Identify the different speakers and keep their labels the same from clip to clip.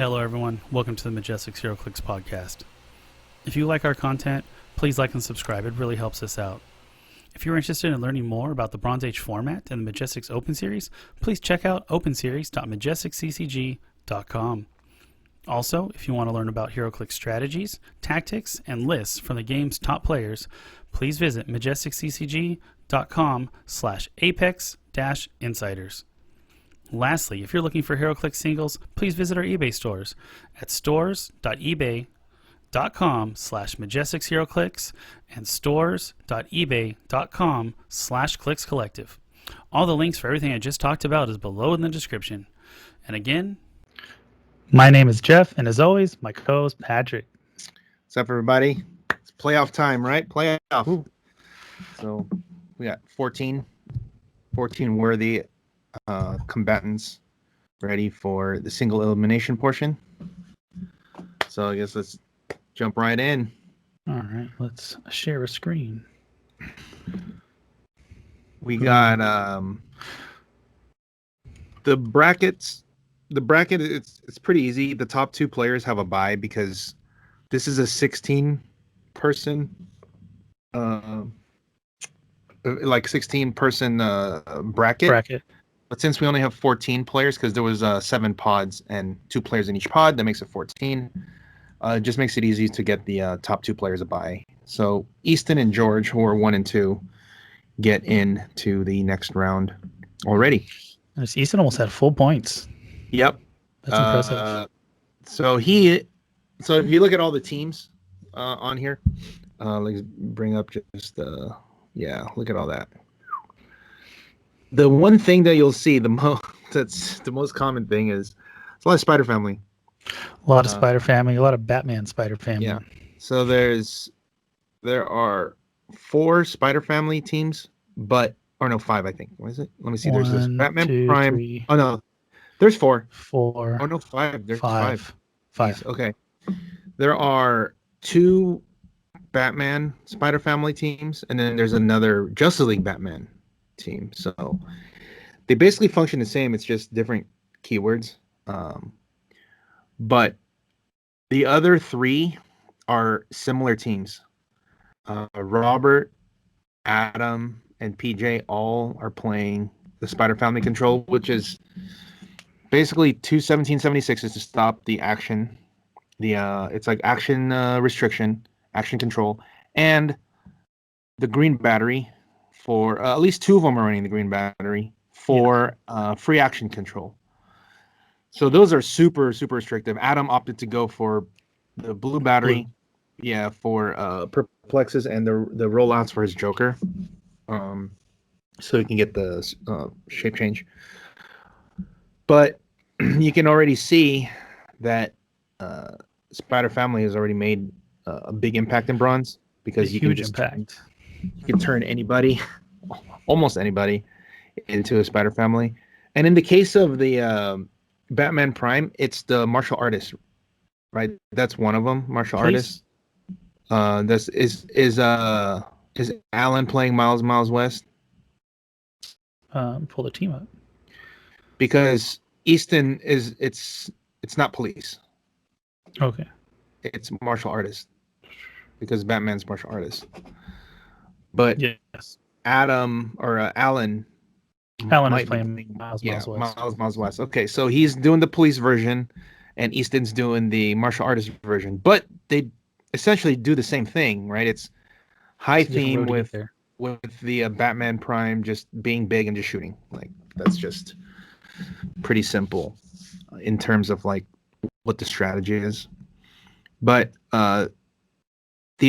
Speaker 1: Hello everyone, welcome to the Majestix Heroclix Podcast. If you like our content, please like and subscribe, it really helps us out. If you're interested in learning more about the Bronze Age format and the Majestix Open Series, please check out openseries.majestixccg.com. Also, if you want to learn about Heroclix strategies, tactics, and lists from the game's top players, please visit majestixccg.com/apex-insiders. Lastly, if you're looking for Heroclix singles, please visit our eBay stores at stores.ebay.com/MajestixHeroclix and stores.ebay.com/ClicksCollective. All the links for everything I just talked about is below in the description. And again, my name is Jeff, and as always, my co-host Patrick.
Speaker 2: What's up, everybody? It's playoff time, right? Playoff. Ooh. So we got 14 worthy combatants ready for the single elimination portion. So I guess let's jump right in.
Speaker 1: All right, let's share a screen.
Speaker 2: We got the brackets. The bracket, it's pretty easy. The top two players have a bye because this is a 16-person 16-person bracket. But since we only have 14 players, because there was 7 pods and 2 players in each pod, that makes it 14. It just makes it easy to get the top 2 players a bye. So Easton and George, who are 1 and 2, get into the next round already.
Speaker 1: Easton almost had full points.
Speaker 2: Yep,
Speaker 1: that's impressive.
Speaker 2: So if you look at all the teams on here, let's bring up just look at all that. The one thing that you'll see that's the most common thing is it's a lot of Spider Family.
Speaker 1: A lot of Spider Family, a lot of Batman Spider Family.
Speaker 2: Yeah. So there are 4 Spider Family teams, 5, I think. What is it? Let me see. There's this Batman
Speaker 1: 2,
Speaker 2: Prime.
Speaker 1: 3.
Speaker 2: Oh no, there's 4.
Speaker 1: 4.
Speaker 2: Oh no, 5. There's
Speaker 1: 5.
Speaker 2: 5. Okay. There are 2 Batman Spider Family teams, and then there's another Justice League Batman team. So they basically function the same. It's just different keywords. But the other 3 are similar teams. Robert, Adam, and PJ all are playing the Spider Family control, which is basically 2 1776s to stop the action. It's like action restriction, action control, and the green battery for at least 2 of them are running the green battery for free action control. So those are super, super restrictive. Adam opted to go for the blue battery, for perplexes and the rollouts for his Joker, so he can get the shape change. But you can already see that Spider Family has already made a big impact in Bronze because you can turn anybody, almost anybody, into a Spider Family. And in the case of the Batman Prime, it's the martial artist, right? That's one of them, martial artist. Is Alan playing Miles West?
Speaker 1: Pull the team up.
Speaker 2: Because Easton it's not police.
Speaker 1: Okay.
Speaker 2: It's martial artist. Because Batman's martial artist. But
Speaker 1: yes,
Speaker 2: Alan
Speaker 1: is playing Miles
Speaker 2: West. Okay, so he's doing the police version, and Easton's doing the martial artist version. But they essentially do the same thing, right? It's high theme with the Batman Prime just being big and just shooting. Like that's just pretty simple in terms of like what the strategy is. But the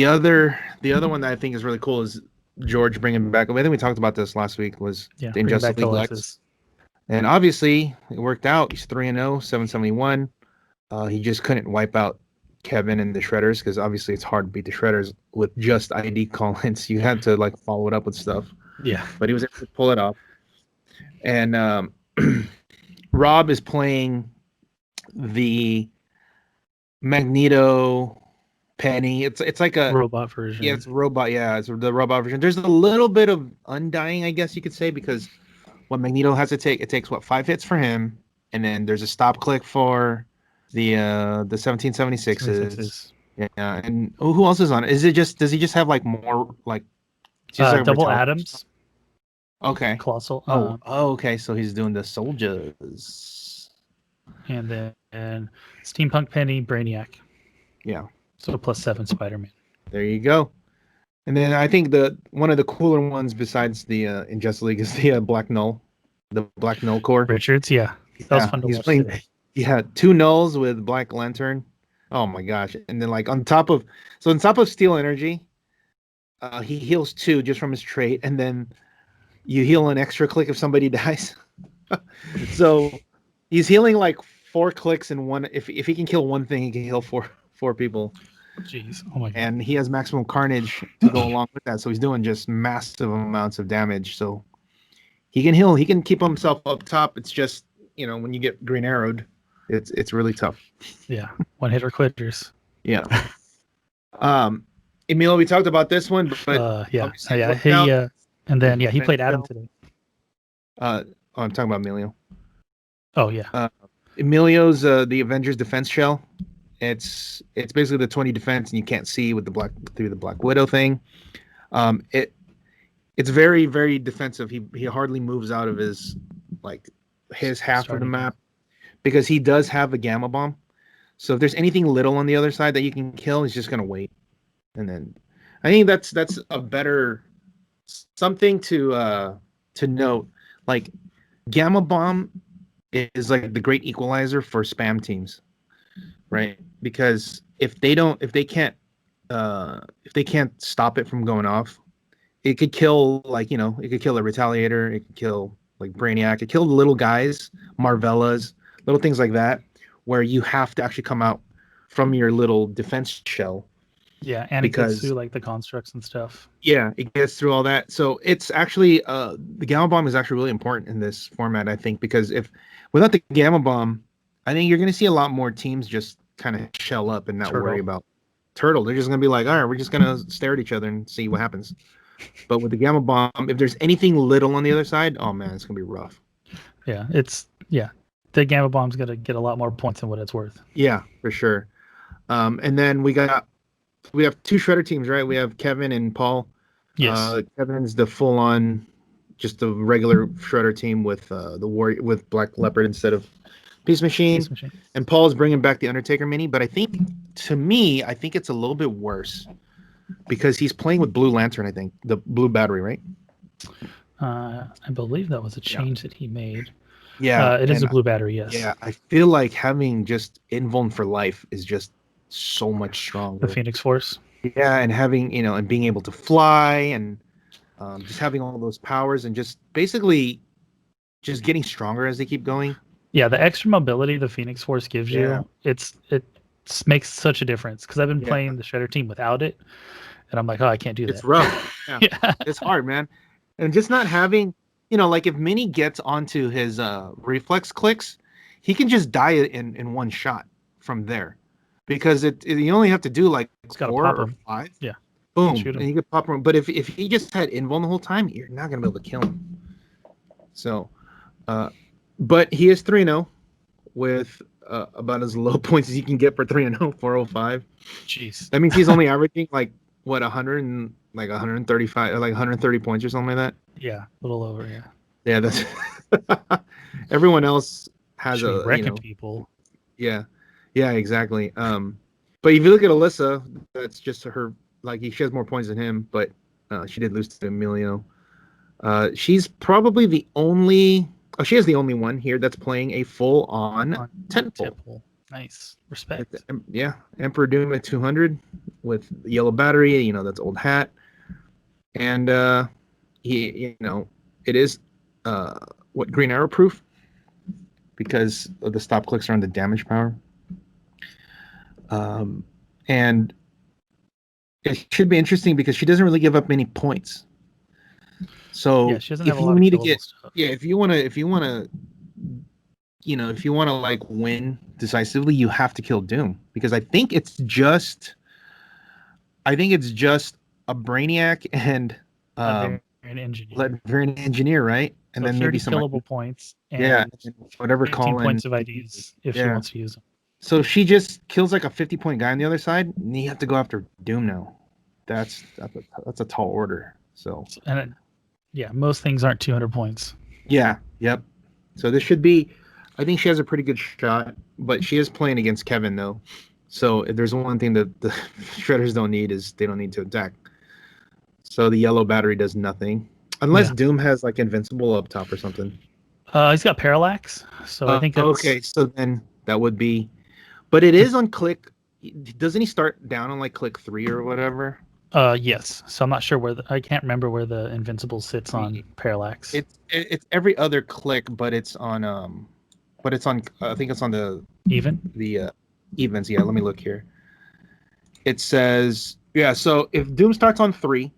Speaker 2: other one that I think is really cool is George bringing back. I think we talked about this last week. Was the Injustice League Lex, and obviously it worked out. He's 3-0, 771. He just couldn't wipe out Kevin and the Shredders because obviously it's hard to beat the Shredders with just ID call-ins. You had to like follow it up with stuff.
Speaker 1: Yeah,
Speaker 2: but he was able to pull it off. And Rob is playing the Magneto. Penny, it's like a
Speaker 1: robot version.
Speaker 2: Yeah, it's a robot. Yeah, it's the robot version. There's a little bit of undying, I guess you could say, because what Magneto has to take, it takes 5 hits for him, and then there's a stop click for the 1776s.
Speaker 1: 76s.
Speaker 2: Yeah, and who else is on it? Is it just does he just have like more like? Does he have
Speaker 1: Double
Speaker 2: retaliation?
Speaker 1: Adams,
Speaker 2: Okay.
Speaker 1: Colossal.
Speaker 2: Okay. So he's doing the soldiers.
Speaker 1: And then Steampunk Penny, Brainiac.
Speaker 2: Yeah.
Speaker 1: So +7 Spider-Man.
Speaker 2: There you go. And then I think one of the cooler ones besides the Injustice League is the Black Null, the Black Null Core.
Speaker 1: Richards, yeah. That was fun to watch
Speaker 2: playing,
Speaker 1: today.
Speaker 2: Yeah, 2 Nulls with Black Lantern. Oh my gosh. And then like on top of Steel Energy, he heals 2 just from his trait, and then you heal an extra click if somebody dies. So he's healing like 4 clicks in one. If he can kill one thing, he can heal four people.
Speaker 1: Jeez. Oh my god.
Speaker 2: And he has maximum carnage to go along with that. So he's doing just massive amounts of damage. So he can heal. He can keep himself up top. It's just, when you get Green Arrowed, it's really tough.
Speaker 1: Yeah. One hitter quitters.
Speaker 2: Yeah. Emilio, we talked about this one, but
Speaker 1: yeah. He and then he played Adam today.
Speaker 2: I'm talking about Emilio.
Speaker 1: Oh yeah.
Speaker 2: Emilio's the Avengers defense shell. It's basically the 20 defense, and you can't see with through the Black Widow thing. It's very, very defensive. He hardly moves out of his half of the map because he does have a gamma bomb. So if there's anything little on the other side that you can kill, he's just gonna wait. And then I think that's a better something to note. Like gamma bomb is like the great equalizer for spam teams. Right, because if they can't stop it from going off, it could kill it could kill a Retaliator, it could kill like Brainiac, it could kill the little guys, Marvellas, little things like that, where you have to actually come out from your little defense shell.
Speaker 1: Yeah, and it gets through like the constructs and stuff.
Speaker 2: Yeah, it gets through all that. So it's actually the gamma bomb is actually really important in this format, I think, because without the gamma bomb, I think you're going to see a lot more teams just kind of shell up and not worry about Turtle. They're just going to be like, all right, we're just going to stare at each other and see what happens. But with the gamma bomb, if there's anything little on the other side, oh man, it's going to be rough.
Speaker 1: Yeah, the gamma bomb's going to get a lot more points than what it's worth.
Speaker 2: Yeah, for sure. And then we have 2 Shredder teams, right? We have Kevin and Paul.
Speaker 1: Yes.
Speaker 2: Kevin's the full-on, just the regular Shredder team with with Black Leopard instead of Peace Machine. And Paul's bringing back the Undertaker mini, but I think it's a little bit worse because he's playing with Blue Lantern. I think the Blue Battery, right?
Speaker 1: I believe that was a change that he made.
Speaker 2: Yeah,
Speaker 1: it is a Blue Battery. Yes.
Speaker 2: Yeah, I feel like having just Invuln for life is just so much stronger.
Speaker 1: The Phoenix Force.
Speaker 2: Yeah, and having and being able to fly and just having all those powers and just basically just getting stronger as they keep going.
Speaker 1: Yeah, the extra mobility the Phoenix Force gives you, it makes such a difference. Because I've been playing the Shredder team without it, and I'm like, oh, I can't do that.
Speaker 2: It's rough. Yeah. It's hard, man. And just not having, like if Mini gets onto his reflex clicks, he can just die in one shot from there, because you only have to do like 4 or 5.
Speaker 1: Yeah.
Speaker 2: Boom, and you could pop him. But if he just had Invuln the whole time, you're not gonna be able to kill him. So, but he is 3-0 with about as low points as you can get for 3-0, 405.
Speaker 1: Jeez.
Speaker 2: That means he's only averaging like 135, like 130 points or something like that.
Speaker 1: Yeah, a little over. Yeah.
Speaker 2: Yeah, that's everyone else has
Speaker 1: wrecking people.
Speaker 2: Yeah, exactly. But if you look at Alyssa, that's just her. Like she has more points than him, but she did lose to Emilio. She's probably the only. Oh, she is the only one here that's playing a full-on temple.
Speaker 1: Nice. Respect.
Speaker 2: Yeah. Emperor Doom at 200 with yellow battery. That's old hat. And he, it is Green Arrow proof because of the stop clicks are on the damage power. And it should be interesting because she doesn't really give up many points. So
Speaker 1: she doesn't have a lot of stuff.
Speaker 2: if you want to like win decisively, you have to kill Doom, because I think it's just a Brainiac and
Speaker 1: an
Speaker 2: engineer, right? And
Speaker 1: so
Speaker 2: then maybe some
Speaker 1: killable points. And
Speaker 2: whatever
Speaker 1: 15 points of IDs if she wants to use them.
Speaker 2: So she just kills like a 50-point guy on the other side, and you have to go after Doom now. That's a tall order. So
Speaker 1: And most things aren't 200 points.
Speaker 2: yeah, yep. So this should be. I think she has a pretty good shot, but she is playing against Kevin though. So if there's one thing that the shredders don't need is they don't need to attack. So the yellow battery does nothing unless Doom has like invincible up top or something.
Speaker 1: He's got parallax, so I think that's...
Speaker 2: Okay. So then that would be, but it is on click. Doesn't he start down on like click 3 or whatever?
Speaker 1: Yes. So I'm not sure I can't remember where the invincible sits on parallax.
Speaker 2: It's every other click, but it's on I think it's on the events. Yeah, let me look here. It says so if Doom starts on 3,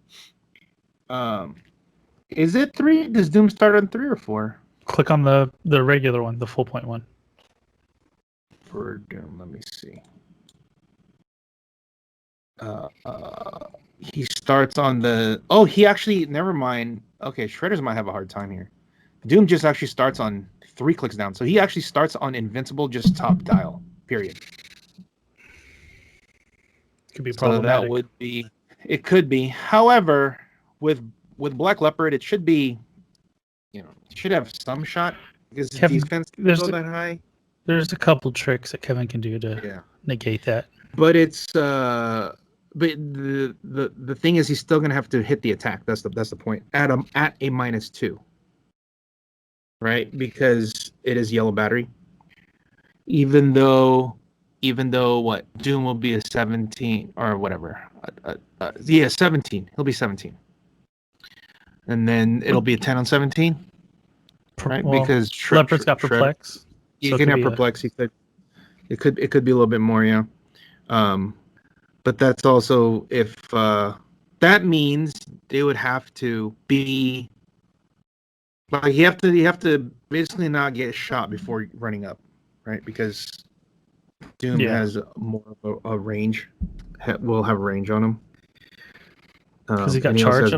Speaker 2: is it 3? Does Doom start on 3 or 4?
Speaker 1: Click on the regular one, the full point one.
Speaker 2: For Doom, let me see. He starts on the... Oh, he actually... Never mind. Okay, Shredders might have a hard time here. Doom just actually starts on 3 clicks down. So he actually starts on Invincible, just top dial, period.
Speaker 1: Could be problematic.
Speaker 2: So that would be... It could be. However, with Black Leopard, it should be... it should have some shot. Because his defense doesn't go that high.
Speaker 1: There's a couple tricks that Kevin can do to negate that.
Speaker 2: But it's... But the thing is, he's still gonna have to hit the attack. That's the point. At a -2, right? Because it is yellow battery. Even though what Doom will be a 17 or whatever. 17. He'll be 17, and then it'll be a 10 on 17, right?
Speaker 1: Well,
Speaker 2: because
Speaker 1: Leopard's got perplex.
Speaker 2: You can have perplex. He said it could be a little bit more, yeah. But that's also if that means they would have to be like you have to basically not get shot before running up, right? Because Doom has more of a range. Will have a range on him.
Speaker 1: Because he got charged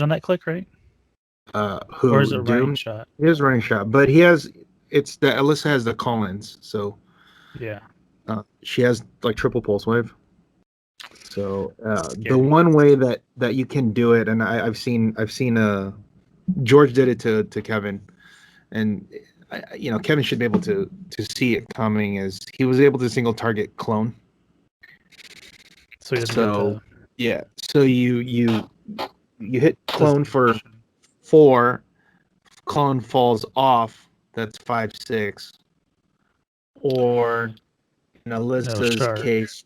Speaker 1: on that click, right? Or is it
Speaker 2: Doom?
Speaker 1: running shot?
Speaker 2: He has running shot, but he has Alyssa has the call-ins, so she has like triple pulse wave. So the one way that you can do it, and I've seen George did it to Kevin, and Kevin should be able to see it coming, as he was able to single target clone. So you hit clone for 4, clone falls off, that's 5-6, or in Alyssa's case,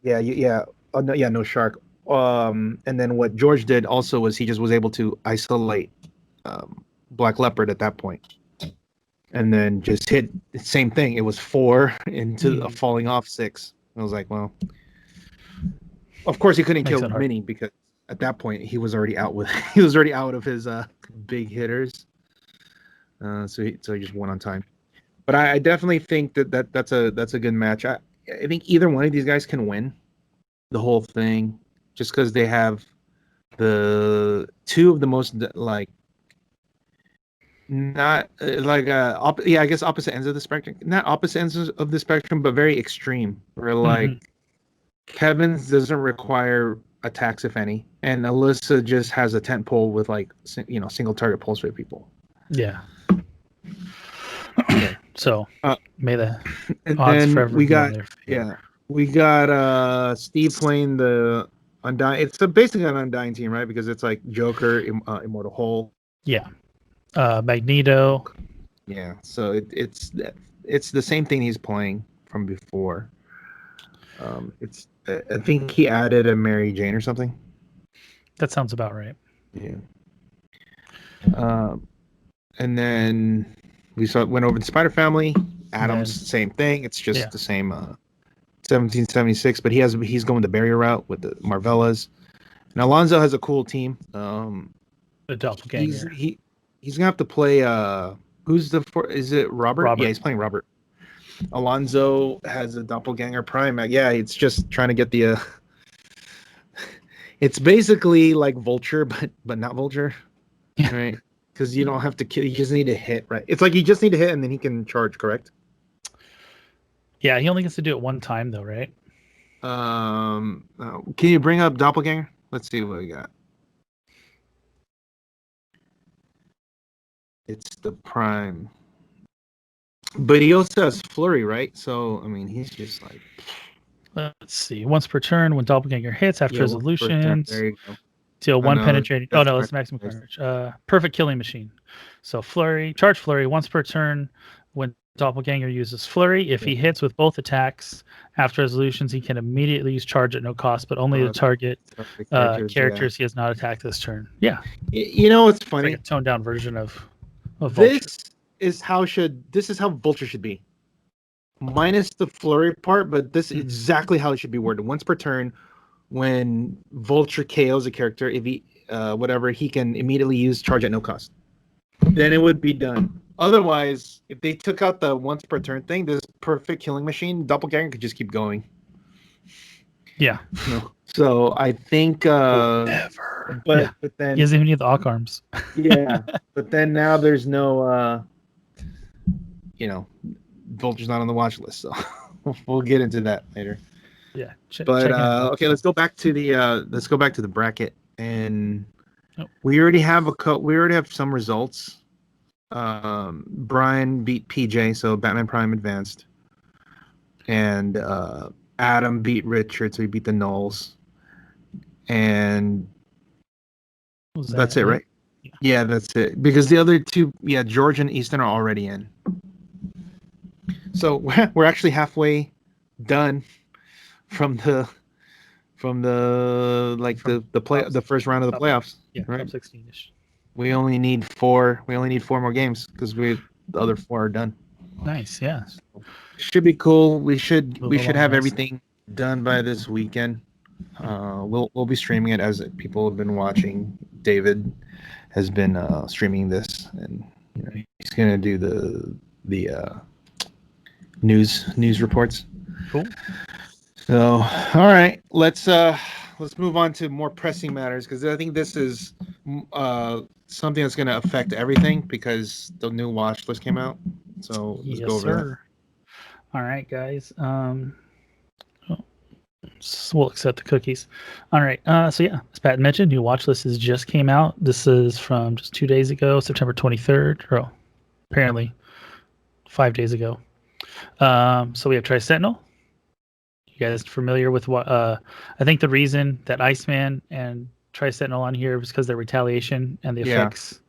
Speaker 2: no shark. And then what George did also was he just was able to isolate Black Leopard at that point, and then just hit the same thing. It was 4 into a falling off 6. I was like, well, of course he couldn't kill Minnie because at that point he was already out of his big hitters. So he just went on time. But I definitely think that's a good match. I think either one of these guys can win the whole thing, just because they have the 2 of the most like not like I guess opposite ends of the spectrum, not opposite ends of the spectrum, but very extreme. Where like Kevin's doesn't require attacks, if any, and Alyssa just has a tent pole with like single target pulse rate people.
Speaker 1: Yeah. So may the
Speaker 2: and
Speaker 1: odds forever
Speaker 2: we
Speaker 1: be
Speaker 2: got
Speaker 1: in their
Speaker 2: we got Steve playing the Undying. It's basically an Undying team, right? Because it's like Joker, Immortal Hulk.
Speaker 1: Yeah. Magneto.
Speaker 2: Yeah. So it's the same thing he's playing from before. I think he added a Mary Jane or something.
Speaker 1: That sounds about right.
Speaker 2: Yeah. And then we went over the Spider Family. Adam's same thing. It's just the same 1776, but he's going the barrier route with the Marvellas. And Alonzo has a cool team.
Speaker 1: The Doppelganger.
Speaker 2: He's gonna have to play. Is it Robert? Yeah, he's playing Robert. Alonzo has a Doppelganger Prime. Yeah, it's just trying to get the. It's basically like Vulture, but not Vulture, right? Because you don't have to kill. You just need to hit, right? It's like you just need to hit, and then he can charge. Correct?
Speaker 1: Yeah, he only gets to do it one time though, right?
Speaker 2: Can you bring up Doppelganger? Let's see what we got. It's the prime. But he also has flurry, right? So I mean, he's just like.
Speaker 1: Let's see. Once per turn, when Doppelganger hits after
Speaker 2: Once per turn.
Speaker 1: resolutions,
Speaker 2: There you go.
Speaker 1: deal one
Speaker 2: no,
Speaker 1: penetrating. Oh
Speaker 2: that's
Speaker 1: no, it's
Speaker 2: correct.
Speaker 1: maximum coverage. Perfect killing machine. So charge flurry once per turn. When Doppelganger uses flurry, if he hits with both attacks after resolutions, he can immediately use charge at no cost, but only to target characters he has not attacked this turn. Yeah.
Speaker 2: You know what's funny?
Speaker 1: It's like a toned down version of Vulture.
Speaker 2: This is how Vulture should be. Minus the flurry part, but this is exactly how it should be worded. Once per turn, when Vulture KOs a character, if he he can immediately use charge at no cost. Then it would be done. Otherwise, if they took out the once per turn thing, this perfect killing machine, Doppelganger could just keep going.
Speaker 1: Yeah.
Speaker 2: No. So I think
Speaker 1: Never.
Speaker 2: But then
Speaker 1: he doesn't even need the Arc Arms.
Speaker 2: Yeah. But then now there's no Vulture's not on the watch list, so we'll get into that later.
Speaker 1: Yeah.
Speaker 2: Okay, let's go back to the bracket, and we already have some results. Brian beat PJ, so Batman Prime advanced, and Adam beat Richard, so he beat the Knolls, and that's it, right? Yeah, that's it. Because the other two, George and Easton are already in. So we're actually halfway done from the first round of the playoffs.
Speaker 1: Yeah,
Speaker 2: right?
Speaker 1: top 16ish.
Speaker 2: We only need 4 more games because the other 4 are done.
Speaker 1: Nice, yeah.
Speaker 2: Should be cool. We should have everything done by this weekend. We'll be streaming it as people have been watching. David has been streaming this, and he's gonna do the news reports.
Speaker 1: Cool.
Speaker 2: So, all right, let's move on to more pressing matters, because I think this is something that's going to affect everything because the new watch list came out. So let's go over that.
Speaker 1: All right, guys. We'll accept the cookies. All right. So yeah, as Pat mentioned, new watch list just came out. This is from just 2 days ago, September 23rd. Or apparently 5 days ago. So we have Tri-Sentinel. You guys familiar with what? I think the reason that Iceman and Tri-Sentinel on here was because their retaliation and the effects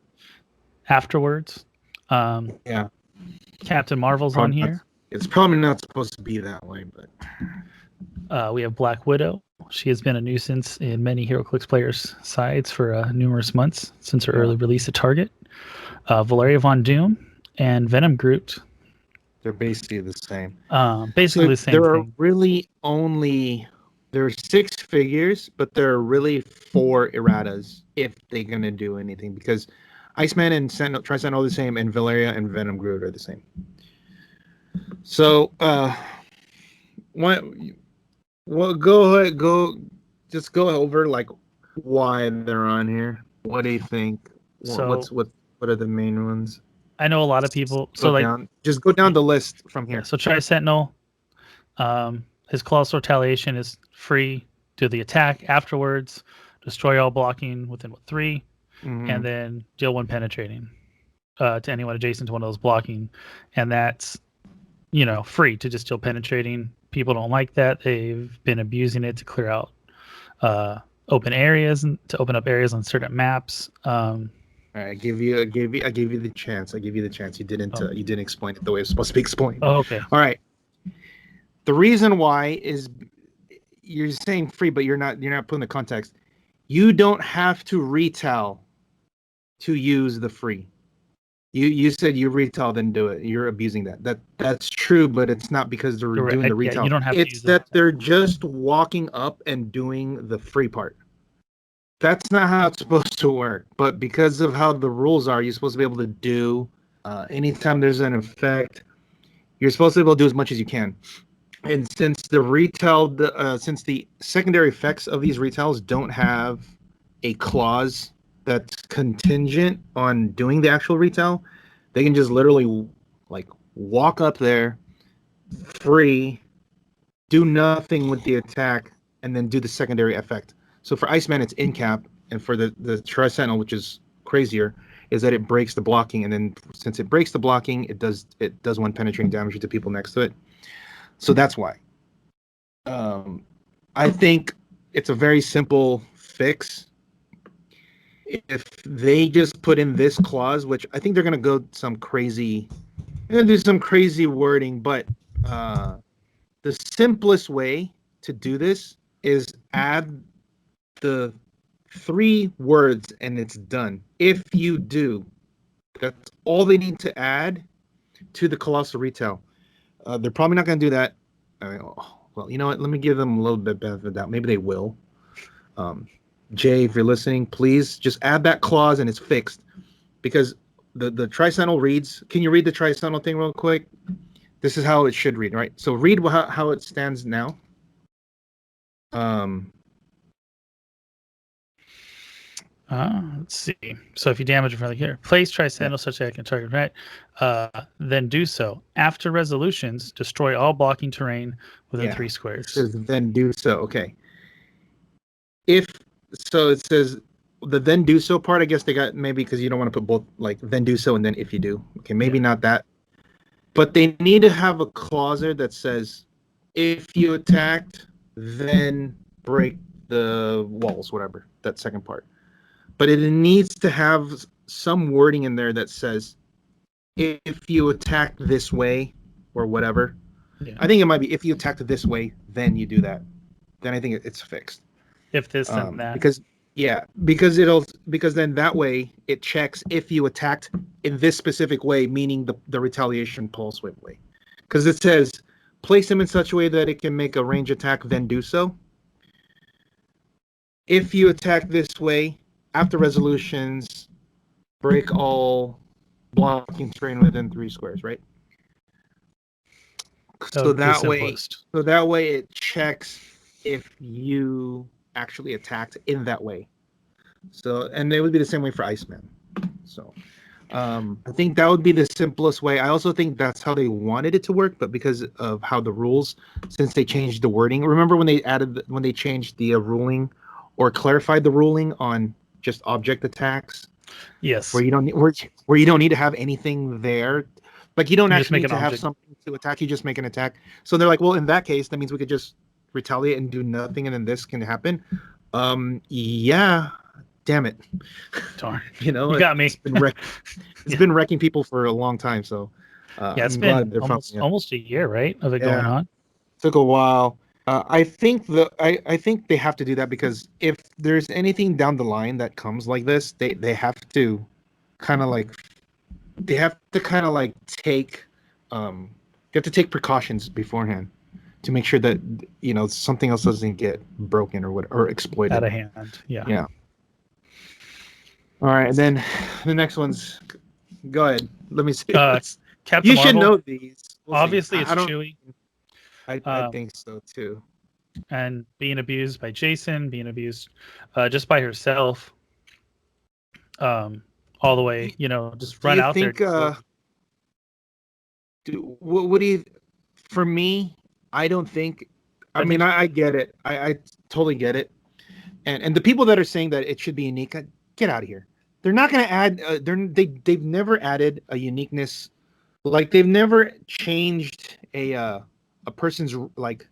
Speaker 1: afterwards. Captain Marvel's on here.
Speaker 2: It's probably not supposed to be that way, but
Speaker 1: we have Black Widow. She has been a nuisance in many Heroclix players' sides for numerous months since her early release at Target. Valeria Von Doom and Venom Groot.
Speaker 2: They're basically the same.
Speaker 1: Basically the same thing.
Speaker 2: There are 6 figures, but there are really 4 erratas if they're gonna do anything, because Iceman and Tri-Sentinel are the same, and Valeria and Venom Groot are the same. So, go ahead, go over like why they're on here. What do you think? What are the main ones?
Speaker 1: I know a lot of people.
Speaker 2: Just go down the list from here.
Speaker 1: So Tri-Sentinel, his Colossal Retaliation is free. Do the attack afterwards. Destroy all blocking within 3, and then deal 1 penetrating to anyone adjacent to one of those blocking, and that's free to just deal penetrating. People don't like that. They've been abusing it to clear out open areas and to open up areas on certain maps.
Speaker 2: I gave you the chance. You didn't explain it the way it's supposed to be explained.
Speaker 1: Oh, okay.
Speaker 2: All right. The reason why is you're saying free, but you're not putting the context. You don't have to retail to use the free. You said you retail, then do it. You're abusing that. That's true, but it's not because they're doing the retail.
Speaker 1: You don't have
Speaker 2: it's
Speaker 1: to
Speaker 2: that they're just walking up and doing the free part. That's not how it's supposed to work. But because of how the rules are, you're supposed to be able to do anytime there's an effect, you're supposed to be able to do as much as you can. And since since the secondary effects of these retails don't have a clause that's contingent on doing the actual retail, they can just literally walk up there, free, do nothing with the attack, and then do the secondary effect. So for Iceman, it's in cap, and for the Tri-Sentinel, which is crazier, is that it breaks the blocking, and then since it breaks the blocking, it does one penetrating damage to people next to it. So that's why. I think it's a very simple fix. If they just put in this clause, which I think they're gonna go some crazy, they're gonna do some crazy wording, but the simplest way to do this is add the 3 words and it's done. If you do, that's all they need to add to the Colossal Retail. They're probably not going to do that. Well, you know what? Let me give them a little bit benefit of the doubt. Maybe they will. Jay, if you're listening, please just add that clause and it's fixed. Because the Tri-Sentinel reads... Can you read the Tri-Sentinel thing real quick? This is how it should read, right? So read how it stands now.
Speaker 1: Let's see. So if you damage a friendly character, place Tri-Sentinel such that I can target right, then do so. After resolutions, destroy all blocking terrain within 3 squares.
Speaker 2: It says then do so. Okay. It says the then do so part, I guess they got maybe because you don't want to put both, like then do so and then if you do. Okay, maybe not that. But they need to have a clause there that says if you attacked, then break the walls, whatever, that second part. But it needs to have some wording in there that says if you attack this way or whatever. Yeah. I think it might be if you attacked this way, then you do that. Then I think it's fixed.
Speaker 1: If this and that.
Speaker 2: Because then that way it checks if you attacked in this specific way, meaning the retaliation pulse width way. Because it says place him in such a way that it can make a range attack, then do so. If you attack this way, after resolutions, break all blocking terrain within 3 squares, right? So that way it checks if you actually attacked in that way. So, and it would be the same way for Iceman. So, I think that would be the simplest way. I also think that's how they wanted it to work, but because of how the rules, since they changed the wording, remember when they changed the ruling or clarified the ruling on just object attacks?
Speaker 1: Yes.
Speaker 2: Where you don't need to have anything there. Like you don't actually need to have something to attack. You just make an attack. So they're like, well, in that case, that means we could just retaliate and do nothing, and then this can happen. Yeah. Damn it.
Speaker 1: Darn.
Speaker 2: You
Speaker 1: got me.
Speaker 2: It's been wrecking people for a long time. So
Speaker 1: it's been almost a year, right, of it going on.
Speaker 2: Took a while. I think I think they have to do that because if there's anything down the line that comes like this, they have to kind of like take precautions beforehand to make sure that something else doesn't get broken or exploited
Speaker 1: out of hand.
Speaker 2: Yeah. All right, and then the next one's. Go ahead. Let me see.
Speaker 1: Captain
Speaker 2: you
Speaker 1: Marvel.
Speaker 2: Should know these.
Speaker 1: Obviously, it's Chewie.
Speaker 2: I think so too.
Speaker 1: And being abused by Jason, being abused just by herself, all the way, just run out there.
Speaker 2: What do you? For me, I don't think. I mean, I get it. I totally get it. And the people that are saying that it should be unique, get out of here. They're not going to add. They've never added a uniqueness. Like they've never changed a person's like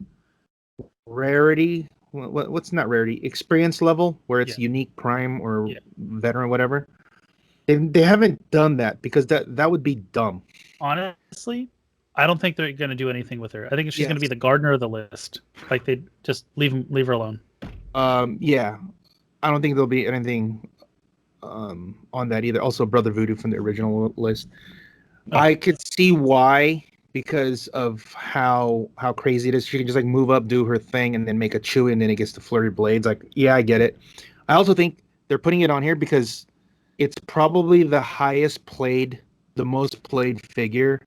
Speaker 2: rarity. What's not rarity? Experience level where it's unique, prime, or veteran, whatever. They haven't done that because that would be dumb.
Speaker 1: Honestly, I don't think they're going to do anything with her. I think she's going to be the gardener of the list. Like they just leave her alone.
Speaker 2: Yeah, I don't think there'll be anything on that either. Also, Brother Voodoo from the original list. Oh. I could see why, because of how crazy it is. She can just like move up, do her thing, and then make a Chewie, and then it gets the flurry blades. Like, yeah, I get it. I also think they're putting it on here because it's probably the most played figure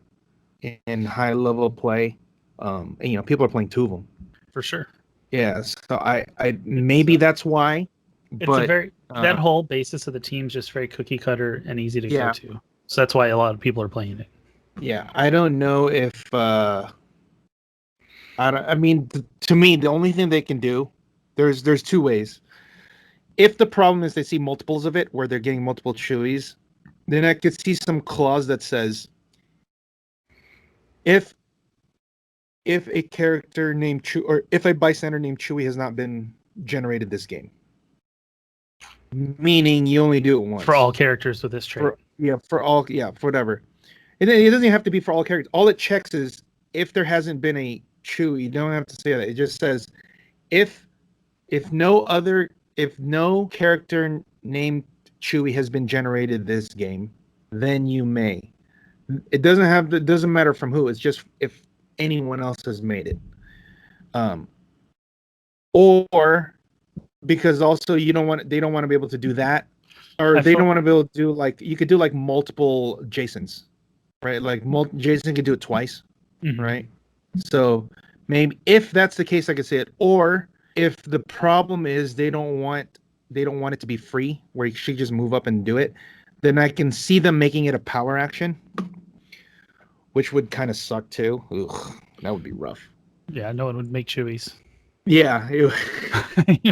Speaker 2: in high level play. And, people are playing two of them
Speaker 1: for sure.
Speaker 2: Yeah, so I maybe that's why.
Speaker 1: It's a very that whole basis of the team's just very cookie cutter and easy to go to. So that's why a lot of people are playing it.
Speaker 2: Yeah, I don't know if I mean, to me, the only thing they can do, there's two ways. If the problem is they see multiples of it, where they're getting multiple Chewies, then I could see some clause that says, if a character named Chewie, or if a bystander named Chewie has not been generated this game, meaning you only do it once
Speaker 1: For all characters with this trait.
Speaker 2: For whatever. And then it doesn't have to be for all characters. All it checks is if there hasn't been a Chewie. You don't have to say that. It just says if no character named Chewie has been generated this game, then you may. It doesn't matter from who. It's just if anyone else has made it. Or because also they don't want to be able to do that, or they don't want to be able to do, like, you could do like multiple Jasons, right? Like Jason could do it twice, right? So maybe if that's the case, I could say it. Or if the problem is they don't want it to be free, where she just move up and do it, then I can see them making it a power action, which would kind of suck too. Ugh, that would be rough.
Speaker 1: Yeah, no one would make Chewies.
Speaker 2: Yeah,
Speaker 1: you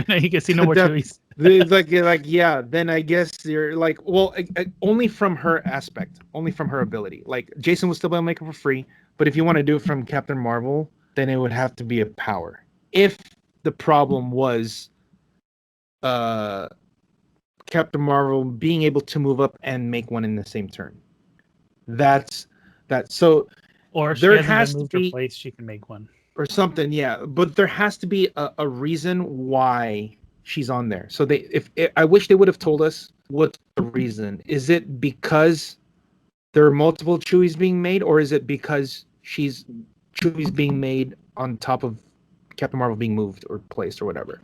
Speaker 1: can see no more Chewies.
Speaker 2: It's like yeah. Then I guess you're like, well, only from her aspect, only from her ability. Like Jason would still be able to make it for free, but if you want to do it from Captain Marvel, then it would have to be a power. If the problem was Captain Marvel being able to move up and make one in the same turn, that's that. So
Speaker 1: or she there has been moved to be her place, she can make one
Speaker 2: or something. Yeah, but there has to be a reason why she's on there. So I wish they would have told us what's the reason. Is it because there are multiple Chewies being made, or is it because Chewie's being made on top of Captain Marvel being moved or placed or whatever?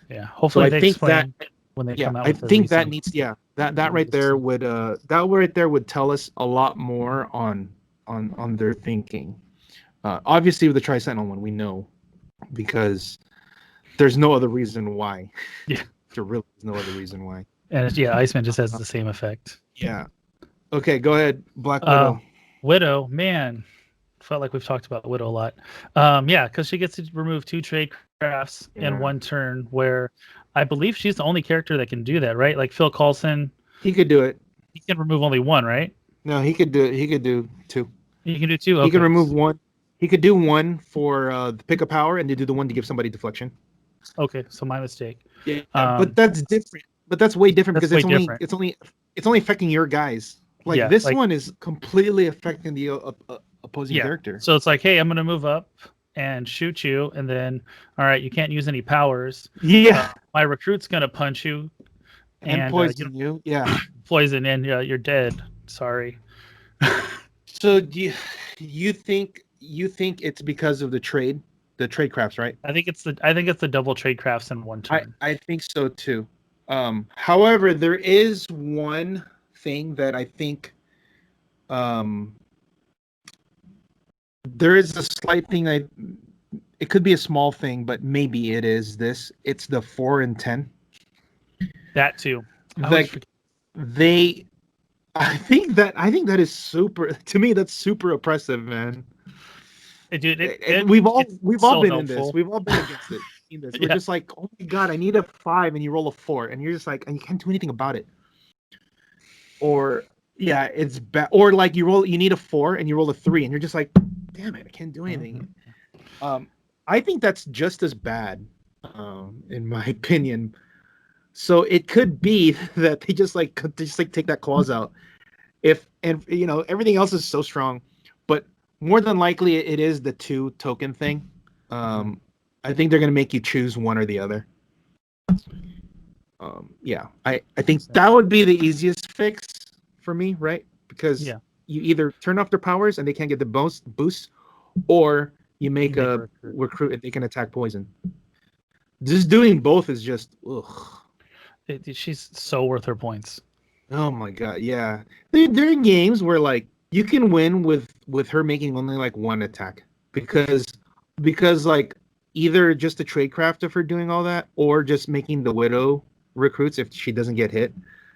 Speaker 1: Yeah, hopefully they explain when they come out.
Speaker 2: I think that needs that right there would tell us a lot more on their thinking. Obviously, with the Tri-Sentinel one, we know because there's no other reason why.
Speaker 1: Yeah,
Speaker 2: there really is no other reason why.
Speaker 1: And Iceman just has the same effect.
Speaker 2: Yeah. Okay, go ahead, Black Widow.
Speaker 1: Widow, man, felt like we've talked about Widow a lot. Yeah, because she gets to remove 2 trade crafts in one turn, where I believe she's the only character that can do that, right? Like Phil Coulson,
Speaker 2: he could do it.
Speaker 1: He can remove only 1, right?
Speaker 2: No, he could do it. He could do 2.
Speaker 1: He can do 2. Okay.
Speaker 2: He can remove 1. He could do 1 for the pick a power, and to do the 1 to give somebody deflection.
Speaker 1: Okay, so my mistake.
Speaker 2: Yeah, but that's different. But that's way different because it's only affecting your guys. Like this one is completely affecting the opposing character.
Speaker 1: So it's like, hey, I'm gonna move up and shoot you, and then all right, you can't use any powers.
Speaker 2: Yeah,
Speaker 1: my recruit's gonna punch you
Speaker 2: and poison you. Yeah,
Speaker 1: poison, and you're dead. Sorry.
Speaker 2: So do you think it's because of the trade crafts, right?
Speaker 1: I think it's the double trade crafts in one turn.
Speaker 2: I think so too. However, there is one thing that I think there is a slight thing. It could be a small thing, but maybe it is this. It's the 4 and 10.
Speaker 1: That too.
Speaker 2: I think that is super. To me, that's super oppressive, man.
Speaker 1: Dude,
Speaker 2: we've all been in this. We've all been against it. We're just like, oh my god, I need a 5, and you roll a 4, and you're just like, and you can't do anything about it. Or it's bad. Or like you need a 4 and you roll a 3, and you're just like, damn it, I can't do anything. I think that's just as bad, in my opinion. So it could be that they just take that clause out. Everything else is so strong, but more than likely it is the 2 token thing. I think they're gonna make you choose one or the other. I think that would be the easiest fix for me, right? Because you either turn off their powers and they can't get the boost, or you make a recruit and they can attack poison. Just doing both is just ugh.
Speaker 1: She's so worth her points.
Speaker 2: Oh my god, yeah. There are games where like you can win with her making only like 1 attack because like either just the trade craft of her doing all that, or just making the Widow recruits if she doesn't get hit,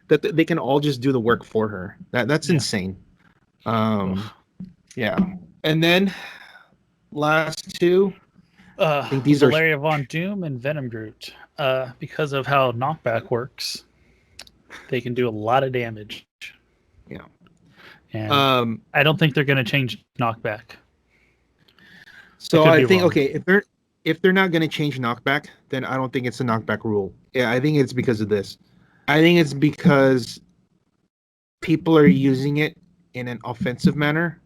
Speaker 2: that they can all just do the work for her. That's insane. Yeah. And then last 2, think these are
Speaker 1: Valeria Von Doom and Venom Groot. Because of how knockback works, they can do a lot of damage.
Speaker 2: yeah.
Speaker 1: And I don't think they're going to change knockback.
Speaker 2: So I think wrong. Okay, if they're not going to change knockback, then I don't think it's a knockback rule. Yeah, I think it's because of this. I think it's because people are using it in an offensive manner,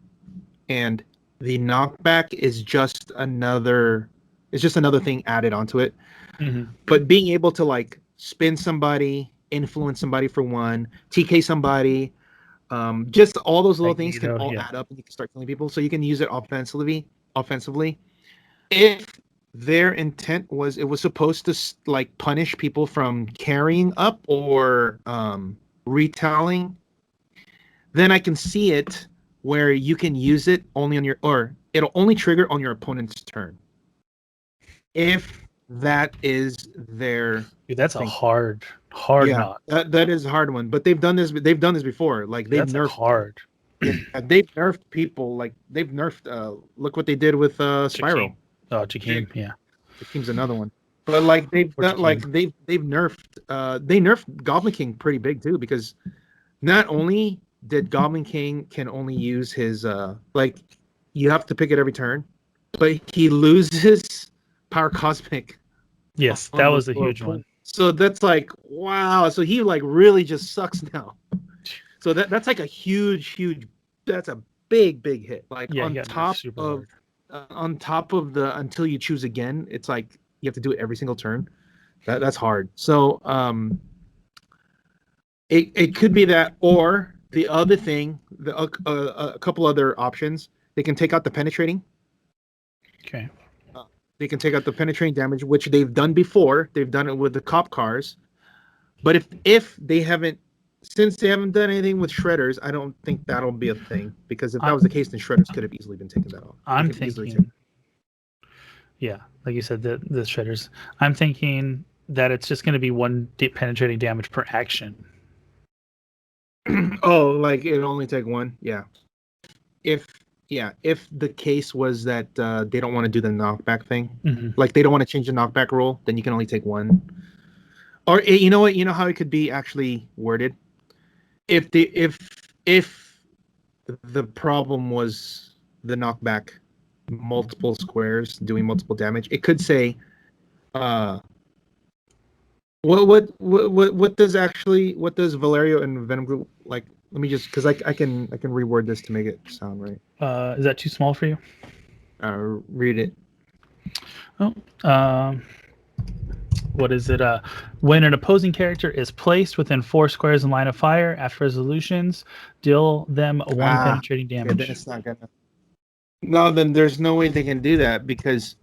Speaker 2: and the knockback is just another. It's just another thing added onto it.
Speaker 1: Mm-hmm.
Speaker 2: But being able to like spin somebody, influence somebody for one, TK somebody, just all those little things can all add up, and you can start killing people. So you can use it offensively. If their intent was it was supposed to like punish people from carrying up or retelling, then I can see it where you can use it only on or it'll only trigger on your opponent's turn. If that is their
Speaker 1: Dude, that's a hard knock.
Speaker 2: That is a hard one. But they've done this before. Like they've nerfed
Speaker 1: hard.
Speaker 2: They've nerfed people. Like they've nerfed look what they did with Spyro.
Speaker 1: Jakeem, yeah.
Speaker 2: Jakeem's another one. But like they've nerfed Goblin King pretty big too, because not only did Goblin King can only use his like you have to pick it every turn, but he loses Power Cosmic.
Speaker 1: Yes, that was a huge one.
Speaker 2: So that's like wow. So he like really just sucks now. So that's like a huge that's a big hit. Like on top of the until you choose again, it's like you have to do it every single turn. That's hard. So it could be that, or the other thing, a couple other options. They can take out the penetrating.
Speaker 1: Okay.
Speaker 2: They can take out the penetrating damage, which they've done before. They've done it with the cop cars. But if they haven't, since they haven't done anything with shredders, I don't think that'll be a thing. Because if that was the case, then shredders could have easily been taken that off.
Speaker 1: I'm thinking, yeah, like you said, the shredders. I'm thinking that it's just going to be one penetrating damage per action.
Speaker 2: Oh, like it only take one? Yeah. If the case was that they don't want to do the knockback thing, like they don't want to change the knockback rule, then you can only take one. Or you know what? You know how it could be actually worded? If the problem was the knockback, multiple squares doing multiple damage, it could say, what does Valerio and Venom Group like? Let me just, because I can reword this to make it sound right.
Speaker 1: Is that too small for you?
Speaker 2: Read it.
Speaker 1: Oh, what is it? When an opposing character is placed within 4 squares in line of fire, after resolutions, deal them 1 penetrating damage.
Speaker 2: Yeah, that's not gonna. No, then there's no way they can do that, because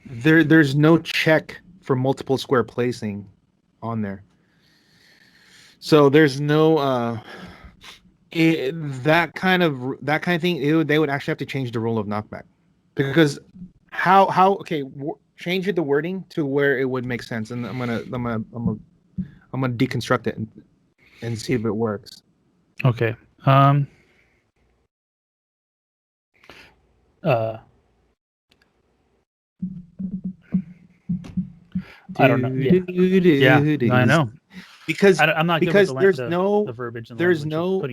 Speaker 2: there's no check for multiple square placing on there. So there's no that kind of thing. They would actually have to change the rule of knockback, because how change the wording to where it would make sense, and I'm gonna deconstruct it and see if it works.
Speaker 1: Okay. I don't know. Yeah, I know.
Speaker 2: Because
Speaker 1: I'm not
Speaker 2: because
Speaker 1: good with
Speaker 2: there's
Speaker 1: the
Speaker 2: no
Speaker 1: verbiage and
Speaker 2: there's no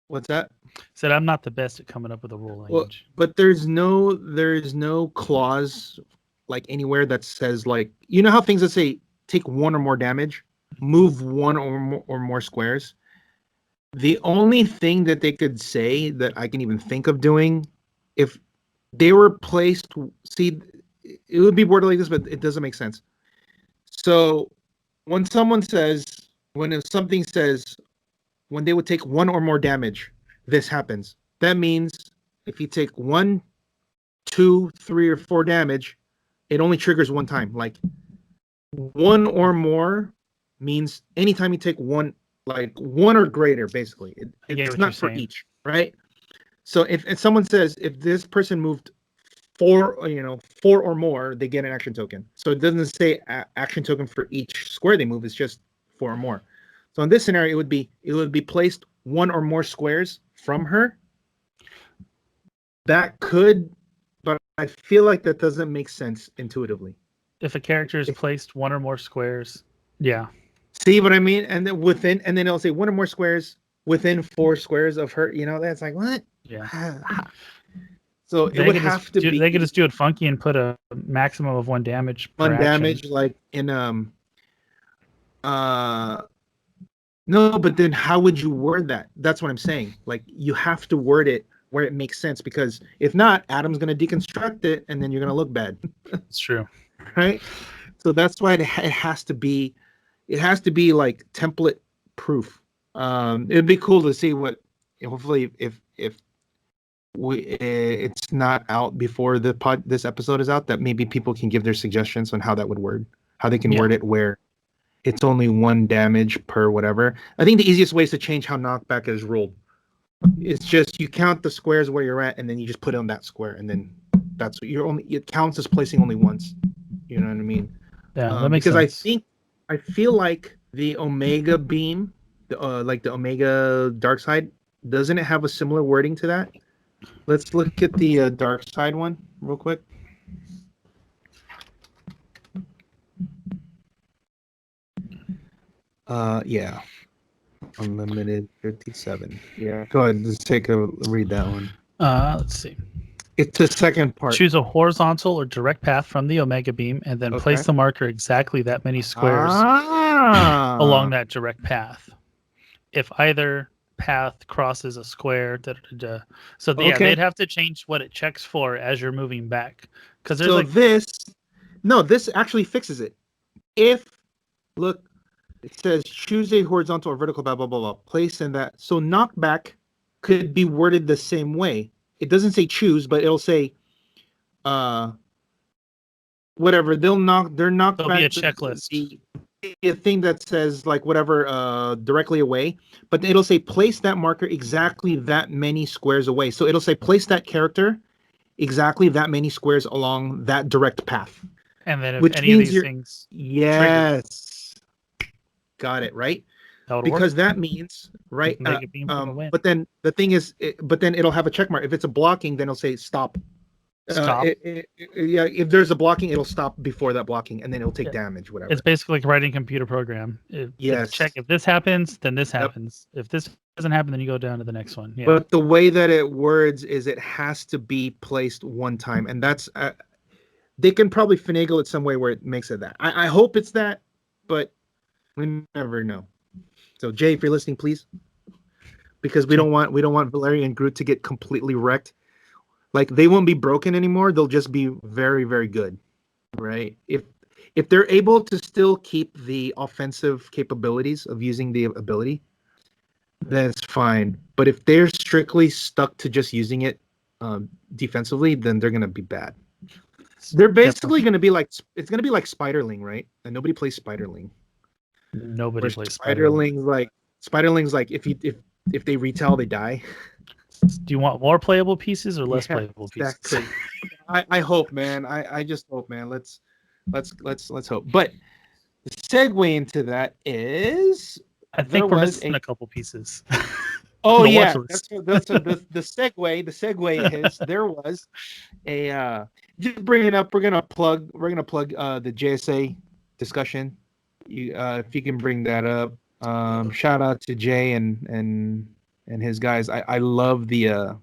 Speaker 2: what's that?
Speaker 1: Said I'm not the best at coming up with a rule language.
Speaker 2: Well, but there's no clause like anywhere that says, like, you know how things that say take 1 or more damage, move 1 or more squares. The only thing that they could say that I can even think of doing, if they were placed, see, it would be worded like this, but it doesn't make sense. So when something says when they would take 1 or more damage, this happens. That means if you take 1, 2, 3, or 4 damage, it only triggers 1 time. Like 1 or more means anytime you take 1, like 1 or greater, basically. It's not for each, right? So if someone says if this person moved 4 or more, they get an action token. So it doesn't say action token for each square they move. It's just 4 or more. So in this scenario, it would be placed 1 or more squares from her. That could but I feel like that doesn't make sense intuitively.
Speaker 1: If a character is placed one or more squares, yeah.
Speaker 2: See what I mean? And then it'll say one or more squares within 4 squares of her. That's like what?
Speaker 1: Yeah.
Speaker 2: So it would have to be.
Speaker 1: They could just do it funky and put a maximum of 1 damage per
Speaker 2: 1 damage,
Speaker 1: action.
Speaker 2: like in no, but then how would you word that? That's what I'm saying. Like you have to word it where it makes sense, because if not, Adam's going to deconstruct it and then you're going to look bad.
Speaker 1: It's true.
Speaker 2: Right? So that's why it has to be like template proof. It'd be cool to see what, hopefully if it's not out before this episode is out, that maybe people can give their suggestions on how that would word, how they can word it where it's only 1 damage per whatever. I think the easiest way is to change how knockback is ruled. It's just you count the squares where you're at, and then you just put it on that square, and then that's what it counts as placing only once. You know what I mean?
Speaker 1: Yeah, that makes sense.
Speaker 2: Because I feel like the Omega beam, like the Omega dark side, doesn't it have a similar wording to that? Let's look at the dark side one real quick. Yeah. Unlimited 57. Yeah. Go ahead. Let's read that one.
Speaker 1: Let's see.
Speaker 2: It's the second part.
Speaker 1: Choose a horizontal or direct path from the Omega beam and then place the marker exactly that many squares along that direct path. If either path crosses a square, so they'd have to change what it checks for as you're moving back. Because
Speaker 2: this actually fixes it. Look, it says choose a horizontal or vertical blah blah blah blah. Place in that. So knockback could be worded the same way. It doesn't say choose, but it'll say whatever. There'll knock back.
Speaker 1: There'll be a checklist.
Speaker 2: A thing that says like whatever directly away, but it'll say place that marker exactly that many squares away. So it'll say place that character exactly that many squares along that direct path.
Speaker 1: And then if any of these things
Speaker 2: got it right,
Speaker 1: because
Speaker 2: that means right. But then the thing is, then it'll have a check mark. If it's a blocking, then it'll say stop. If there's a blocking, it'll stop before that blocking, and then it'll take damage. Whatever.
Speaker 1: It's basically like writing a computer program. If this happens, then this happens. If this doesn't happen, then you go down to the next one. Yeah.
Speaker 2: But the way that it words is it has to be placed 1 time, and that's they can probably finagle it some way where it makes it that. I hope it's that, but we never know. So Jay, if you're listening, please, because we don't want Valeria and Groot to get completely wrecked. Like they won't be broken anymore. They'll just be very, very good, right? If they're able to still keep the offensive capabilities of using the ability, that's fine. But if they're strictly stuck to just using it defensively, then they're gonna be bad. They're basically gonna be like Spiderling, right? And nobody plays Spiderling.
Speaker 1: Nobody plays
Speaker 2: Spiderling. Spiderling's like if they retail, they die.
Speaker 1: Do you want more playable pieces or less playable pieces?
Speaker 2: Exactly. I hope, man. I just hope, man. Let's hope. But the segue into that is
Speaker 1: I think we're missing a couple pieces.
Speaker 2: Oh yeah, the segue is there was a just bring it up. We're gonna plug the JSA discussion. If you can bring that up. Shout out to Jay and his guys. I love the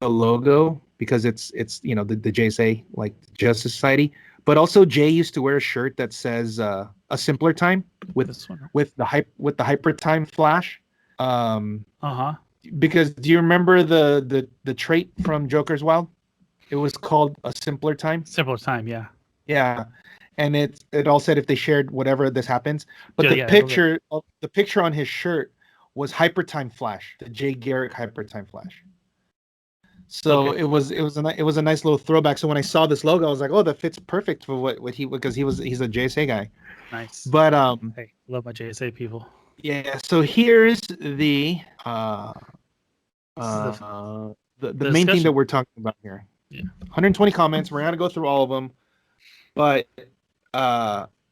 Speaker 2: logo because it's the JSA, like Justice Society, but also Jay used to wear a shirt that says a simpler time with the hyper time flash. Because do you remember the trait from Joker's Wild? It was called a simpler time.
Speaker 1: Simpler time, yeah.
Speaker 2: Yeah. And it all said if they shared whatever this happens, but the picture on his shirt was Hypertime Flash, the Jay Garrick Hypertime Flash. So it was a nice little throwback. So when I saw this logo, I was like, oh, that fits perfect for what because he's a JSA guy.
Speaker 1: Nice.
Speaker 2: But
Speaker 1: hey, love my JSA people.
Speaker 2: Yeah. So here's the main thing that we're talking about here. Yeah. 120 comments. We're gonna go through all of them, but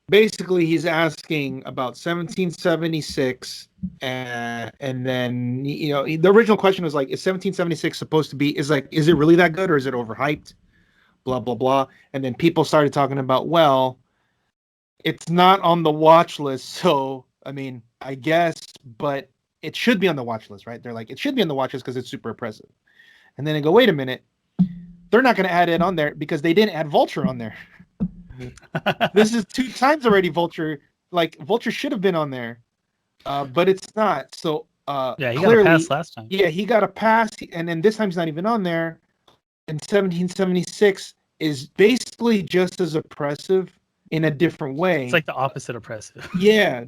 Speaker 2: basically he's asking about 1776, and then the original question was like, is 1776 supposed to be, is it really that good or is it overhyped? Blah blah blah. And then people started talking about, well, it's not on the watch list, so I mean, I guess, but it should be on the watch list, right? They're like, it should be on the watch list because it's super impressive. And then they go, wait a minute, they're not going to add it on there because they didn't add Vulture on there. This is 2 times already Vulture. Like, Vulture should have been on there, but it's not. So
Speaker 1: Yeah, he
Speaker 2: clearly,
Speaker 1: got a pass last time.
Speaker 2: Yeah, he got a pass, and then this time he's not even on there. And 1776 is basically just as oppressive in a different way.
Speaker 1: It's like the opposite oppressive.
Speaker 2: Yeah,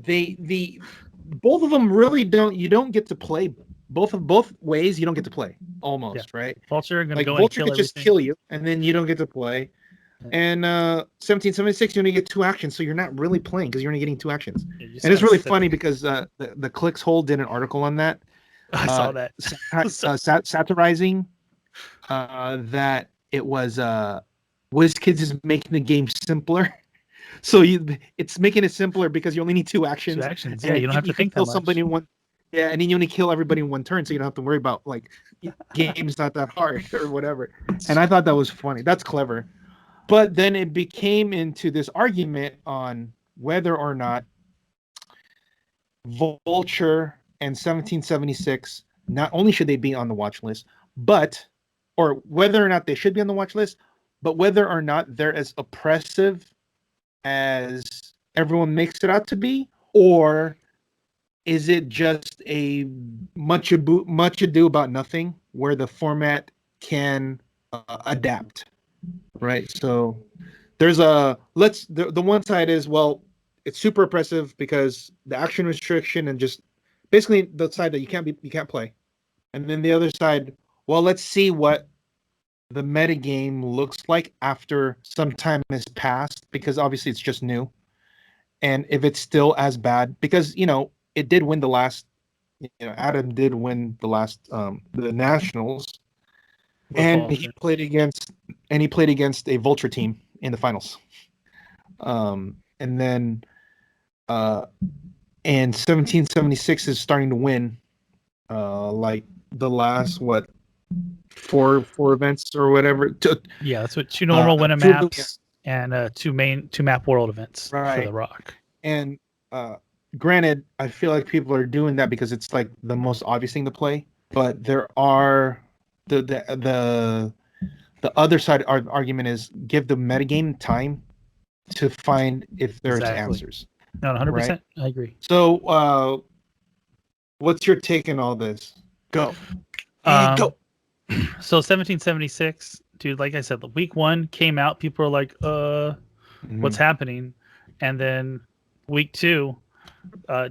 Speaker 2: both of them really don't. You don't get to play both ways. You don't get to play almost, right?
Speaker 1: Vulture gonna
Speaker 2: Like
Speaker 1: go
Speaker 2: Vulture
Speaker 1: and
Speaker 2: could
Speaker 1: kill
Speaker 2: just kill you, and then you don't get to play. And 1776, you only get 2 actions, so you're not really playing because you're only getting 2 actions.
Speaker 1: Yeah,
Speaker 2: And it's really funny because the Clicks Hole did an article on that.
Speaker 1: I saw that.
Speaker 2: Satirizing that it was WizKids is making the game simpler. So it's making it simpler because you only need 2 actions.
Speaker 1: 2 actions. Yeah, you don't have to think that much.
Speaker 2: Somebody in one. Yeah, and then you only kill everybody in 1 turn, so you don't have to worry about like game's not that hard or whatever. And I thought that was funny. That's clever. But then it became into this argument on whether or not Vulture and 1776, not only should they be on the watch list, or whether or not they should be on the watch list, but whether or not they're as oppressive as everyone makes it out to be, or is it just a much ado about nothing where the format can adapt, right? So there's the one side is, well, it's super oppressive because the action restriction and just basically the side that you can't play, and then the other side, well, let's see what the metagame looks like after some time has passed, because obviously it's just new, and if it's still as bad, because it did win the last, Adam did win the last the Nationals, and he played against a Vulture team in the finals, and then and 1776 is starting to win like the last four events or whatever.
Speaker 1: Yeah, that's what 2 normal winner maps and 2 map world events for the Rock.
Speaker 2: And granted, I feel like people are doing that because it's like the most obvious thing to play, but there are the other side argument is give the metagame time to find if there's answers.
Speaker 1: No, 100%. Right? I agree.
Speaker 2: So what's your take on all this? Go. Go.
Speaker 1: So 1776, dude, like I said, the week 1 came out, people were like, what's happening? And then week 2,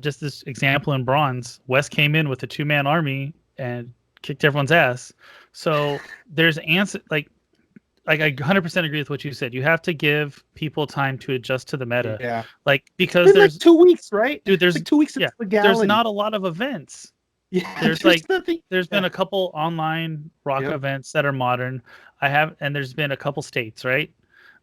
Speaker 1: just this example in bronze, West came in with a 2-man army and kicked everyone's ass. So there's answer, like I 100% agree with what you said. You have to give people time to adjust to the meta.
Speaker 2: Yeah.
Speaker 1: Like, because there's
Speaker 2: like 2 weeks, right?
Speaker 1: Dude, there's
Speaker 2: like 2 weeks of legality.
Speaker 1: There's not a lot of events.
Speaker 2: Yeah,
Speaker 1: there's been a couple online Rock events that are modern. And there's been a couple states, right?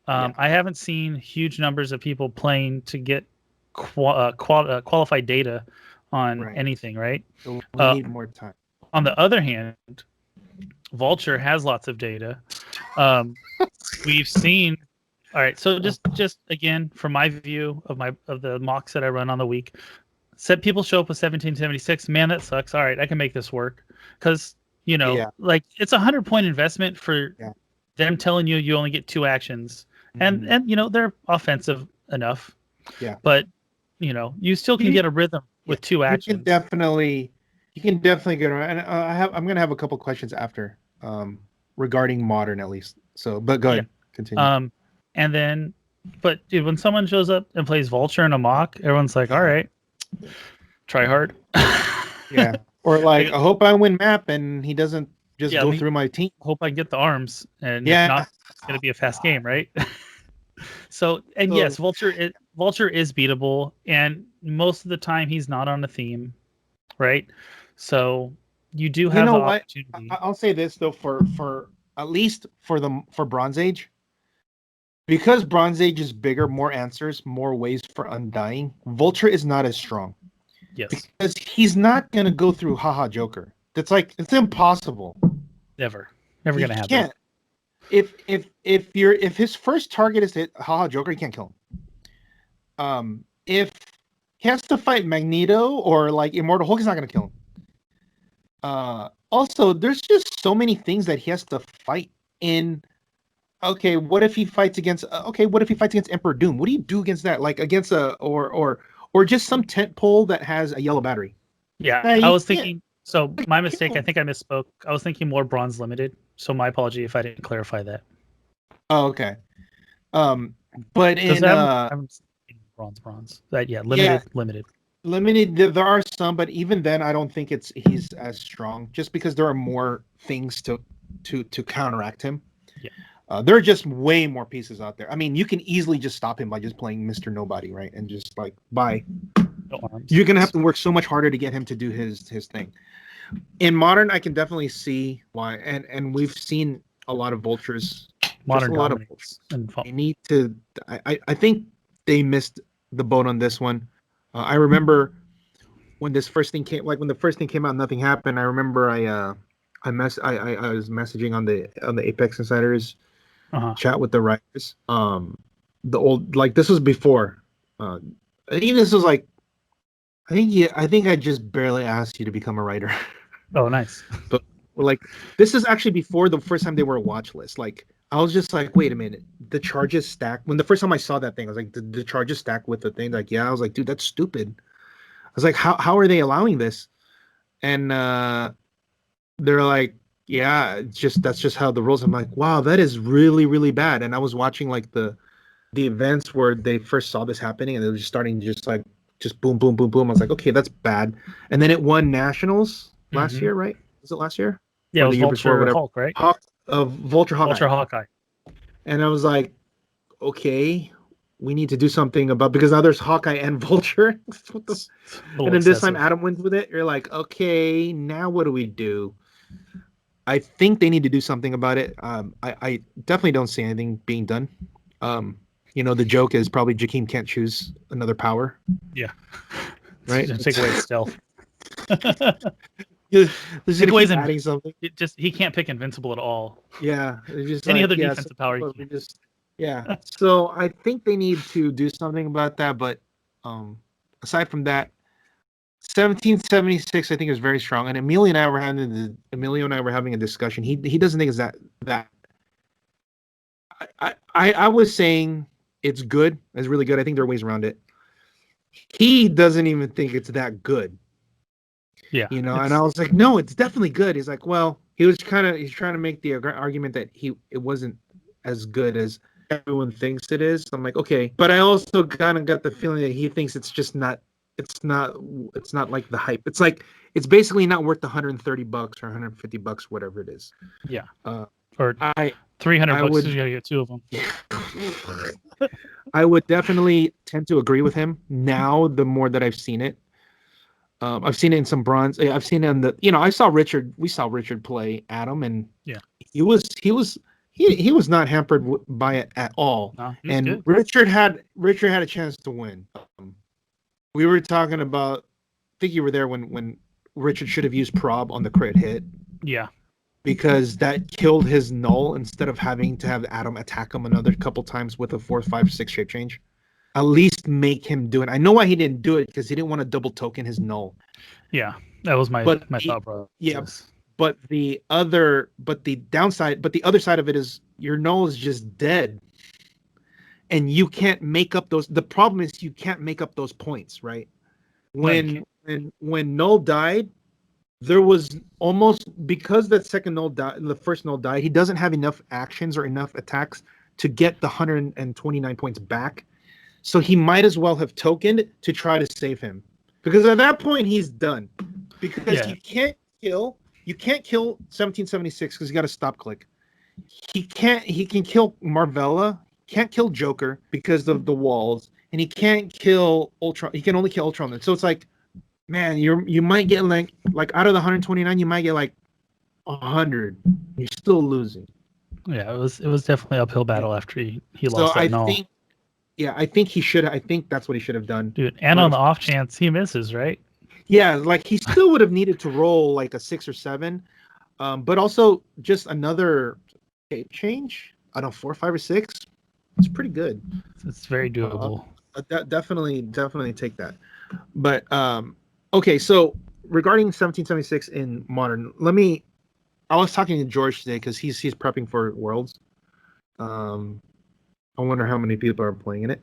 Speaker 1: I haven't seen huge numbers of people playing to get qualified data on anything, right?
Speaker 2: So we need more time.
Speaker 1: On the other hand, Vulture has lots of data. We've seen. All right, so just again, from my view of the mocks that I run on the week, said people show up with 1776. Man, that sucks. All right, I can make this work because like it's a 100-point investment for them telling you only get 2 actions, and they're offensive enough.
Speaker 2: Yeah,
Speaker 1: but you still can get a rhythm with 2 actions.
Speaker 2: You can definitely get around. And I'm gonna have a couple questions after regarding modern at least. So, but go ahead, continue.
Speaker 1: And then, but dude, when someone shows up and plays Vulture in a mock, everyone's like, all right, try hard.
Speaker 2: Yeah. Or like, I hope I win map and he doesn't just go through my team.
Speaker 1: Hope I get the arms, and if not, it's gonna be a fast game, right? So yes, Vulture is beatable, and most of the time he's not on a theme, right? So you do have the opportunity.
Speaker 2: I'll say this though, for at least for Bronze Age, because Bronze Age is bigger, more answers, more ways for undying. Vulture is not as strong.
Speaker 1: Yes.
Speaker 2: Because he's not gonna go through haha Joker. That's like it's impossible.
Speaker 1: Never
Speaker 2: He
Speaker 1: gonna happen.
Speaker 2: can't. If his first target is to hit haha Joker, he can't kill him. If he has to fight Magneto or like Immortal Hulk, he's not gonna kill him. Also, there's just so many things that he has to fight in. Okay, what if he fights against? What if he fights against Emperor Doom? What do you do against that? Like against or just some tent pole that has a yellow battery.
Speaker 1: Yeah, I was thinking. So my mistake. I think I misspoke. I was thinking more bronze limited. So my apology if I didn't clarify that.
Speaker 2: Oh, okay. But in
Speaker 1: I'm bronze. Limited.
Speaker 2: Limited. There are some, but even then, I don't think he's as strong. Just because there are more things to counteract him.
Speaker 1: Yeah.
Speaker 2: There are just way more pieces out there. I mean, you can easily just stop him by just playing Mr. Nobody, right? And just like bye.
Speaker 1: No arms.
Speaker 2: You're gonna have to work so much harder to get him to do his thing. In Modern, I can definitely see why, and we've seen a lot of vultures.
Speaker 1: Modern
Speaker 2: a lot of
Speaker 1: dominates. And
Speaker 2: they need to. I think they missed the boat on this one. I remember when this first thing came, like when the first thing came out, nothing happened. I remember I was messaging on the Apex Insiders chat with the writers. The old, like, this was before. I think this was like, I think I just barely asked you to become a writer.
Speaker 1: Oh, nice.
Speaker 2: But like, this is actually before the first time they were a watch list. Like, I was just like, wait a minute, the charges stack. When the first time I saw that thing, I was like, the charges stack with the thing. Like, yeah, I was like, dude, that's stupid. I was like, how are they allowing this? And they're like, yeah, that's just how the rules. I'm like, wow, that is really, really bad. And I was watching like the events where they first saw this happening, and they were just starting just boom, boom, boom, boom. I was like, okay, that's bad. And then it won nationals last year, right? Was it last year?
Speaker 1: Yeah, it was
Speaker 2: the year
Speaker 1: Vulture
Speaker 2: before, whatever.
Speaker 1: Hulk, right?
Speaker 2: Vulture Hawkeye.
Speaker 1: Vulture Hawkeye.
Speaker 2: And I was like, okay, we need to do something about, because now there's Hawkeye and Vulture. And then this time Adam wins with it. You're like, okay, now what do we do? I think they need to do something about it. I definitely don't see anything being done. The joke is probably Jakeem can't choose another power.
Speaker 1: Yeah.
Speaker 2: Right?
Speaker 1: Take away his stealth.
Speaker 2: Take away adding something.
Speaker 1: He can't pick Invincible at all.
Speaker 2: Yeah. Just
Speaker 1: any other defensive power.
Speaker 2: Yeah. So I think they need to do something about that. But aside from that, 1776 I think is very strong. And Emilio and I were having a discussion. He doesn't think it's that. I was saying it's good. It's really good. I think there are ways around it. He doesn't even think it's that good.
Speaker 1: Yeah.
Speaker 2: And I was like, no, it's definitely good. He's like, well, he's trying to make the argument that it wasn't as good as everyone thinks it is. I'm like, okay, but I also kind of got the feeling that he thinks it's just not. It's not like the hype. It's like it's basically not worth the $130 or $150, whatever it is.
Speaker 1: Yeah.
Speaker 2: Or
Speaker 1: $300. You gotta get two of them.
Speaker 2: I would definitely tend to agree with him now. The more that I've seen it, I've seen it in some bronze. I've seen it in the. I saw Richard. We saw Richard play Adam, and
Speaker 1: yeah,
Speaker 2: he was not hampered by it at all.
Speaker 1: No,
Speaker 2: and
Speaker 1: good.
Speaker 2: Richard had a chance to win. We were talking about. I think you were there when Richard should have used prob on the crit hit.
Speaker 1: Yeah.
Speaker 2: Because that killed his null instead of having to have Adam attack him another couple times with a 4, 5, 6 shape change. At least make him do it. I know why he didn't do it, because he didn't want to double token his null.
Speaker 1: Yeah, that was my thought, bro.
Speaker 2: Yeah, but the other side of it is your null is just dead, and you can't make up those. The problem is you can't make up those points, right? When null died, there was almost, because that second null died, the first null died, he doesn't have enough actions or enough attacks to get the 129 points back. So he might as well have tokened to try to save him, because at that point he's done. Because you can't kill 1776 because he got a stop click. He can kill Marvella, can't kill Joker because of the walls, and he can't kill Ultron. He can only kill Ultron. So it's like, man, you might get like out of the 129, you might get like 100. You're still losing.
Speaker 1: Yeah, it was definitely uphill battle after he
Speaker 2: So
Speaker 1: lost that
Speaker 2: I
Speaker 1: null.
Speaker 2: think, yeah, I think he should. I think that's what he should have done.
Speaker 1: Dude, and on the off chance he misses, right?
Speaker 2: Yeah, like he still would have needed to roll like a 6 or 7, but also just another shape change. I don't know, 4, 5, or 6. It's pretty good.
Speaker 1: It's very doable.
Speaker 2: Definitely take that. But okay, so regarding 1776 in modern, I was talking to George today because he's prepping for Worlds. I wonder how many people are playing in it.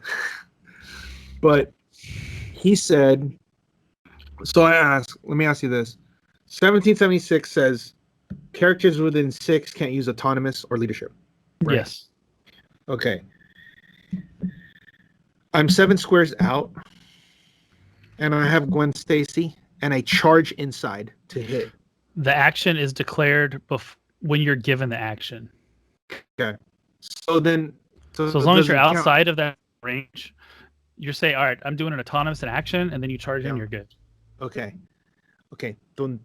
Speaker 2: But he said, so I asked, let me ask you this. 1776 says characters within 6 can't use autonomous or leadership. Right?
Speaker 1: Yes.
Speaker 2: Okay. I'm 7 squares out, and I have Gwen Stacy, and I charge inside to hit.
Speaker 1: The action is declared when you're given the action.
Speaker 2: Okay. So then...
Speaker 1: So as long as you're outside of that range, you say, all right, I'm doing an autonomous in action, and then you charge in, you're good.
Speaker 2: Okay. Then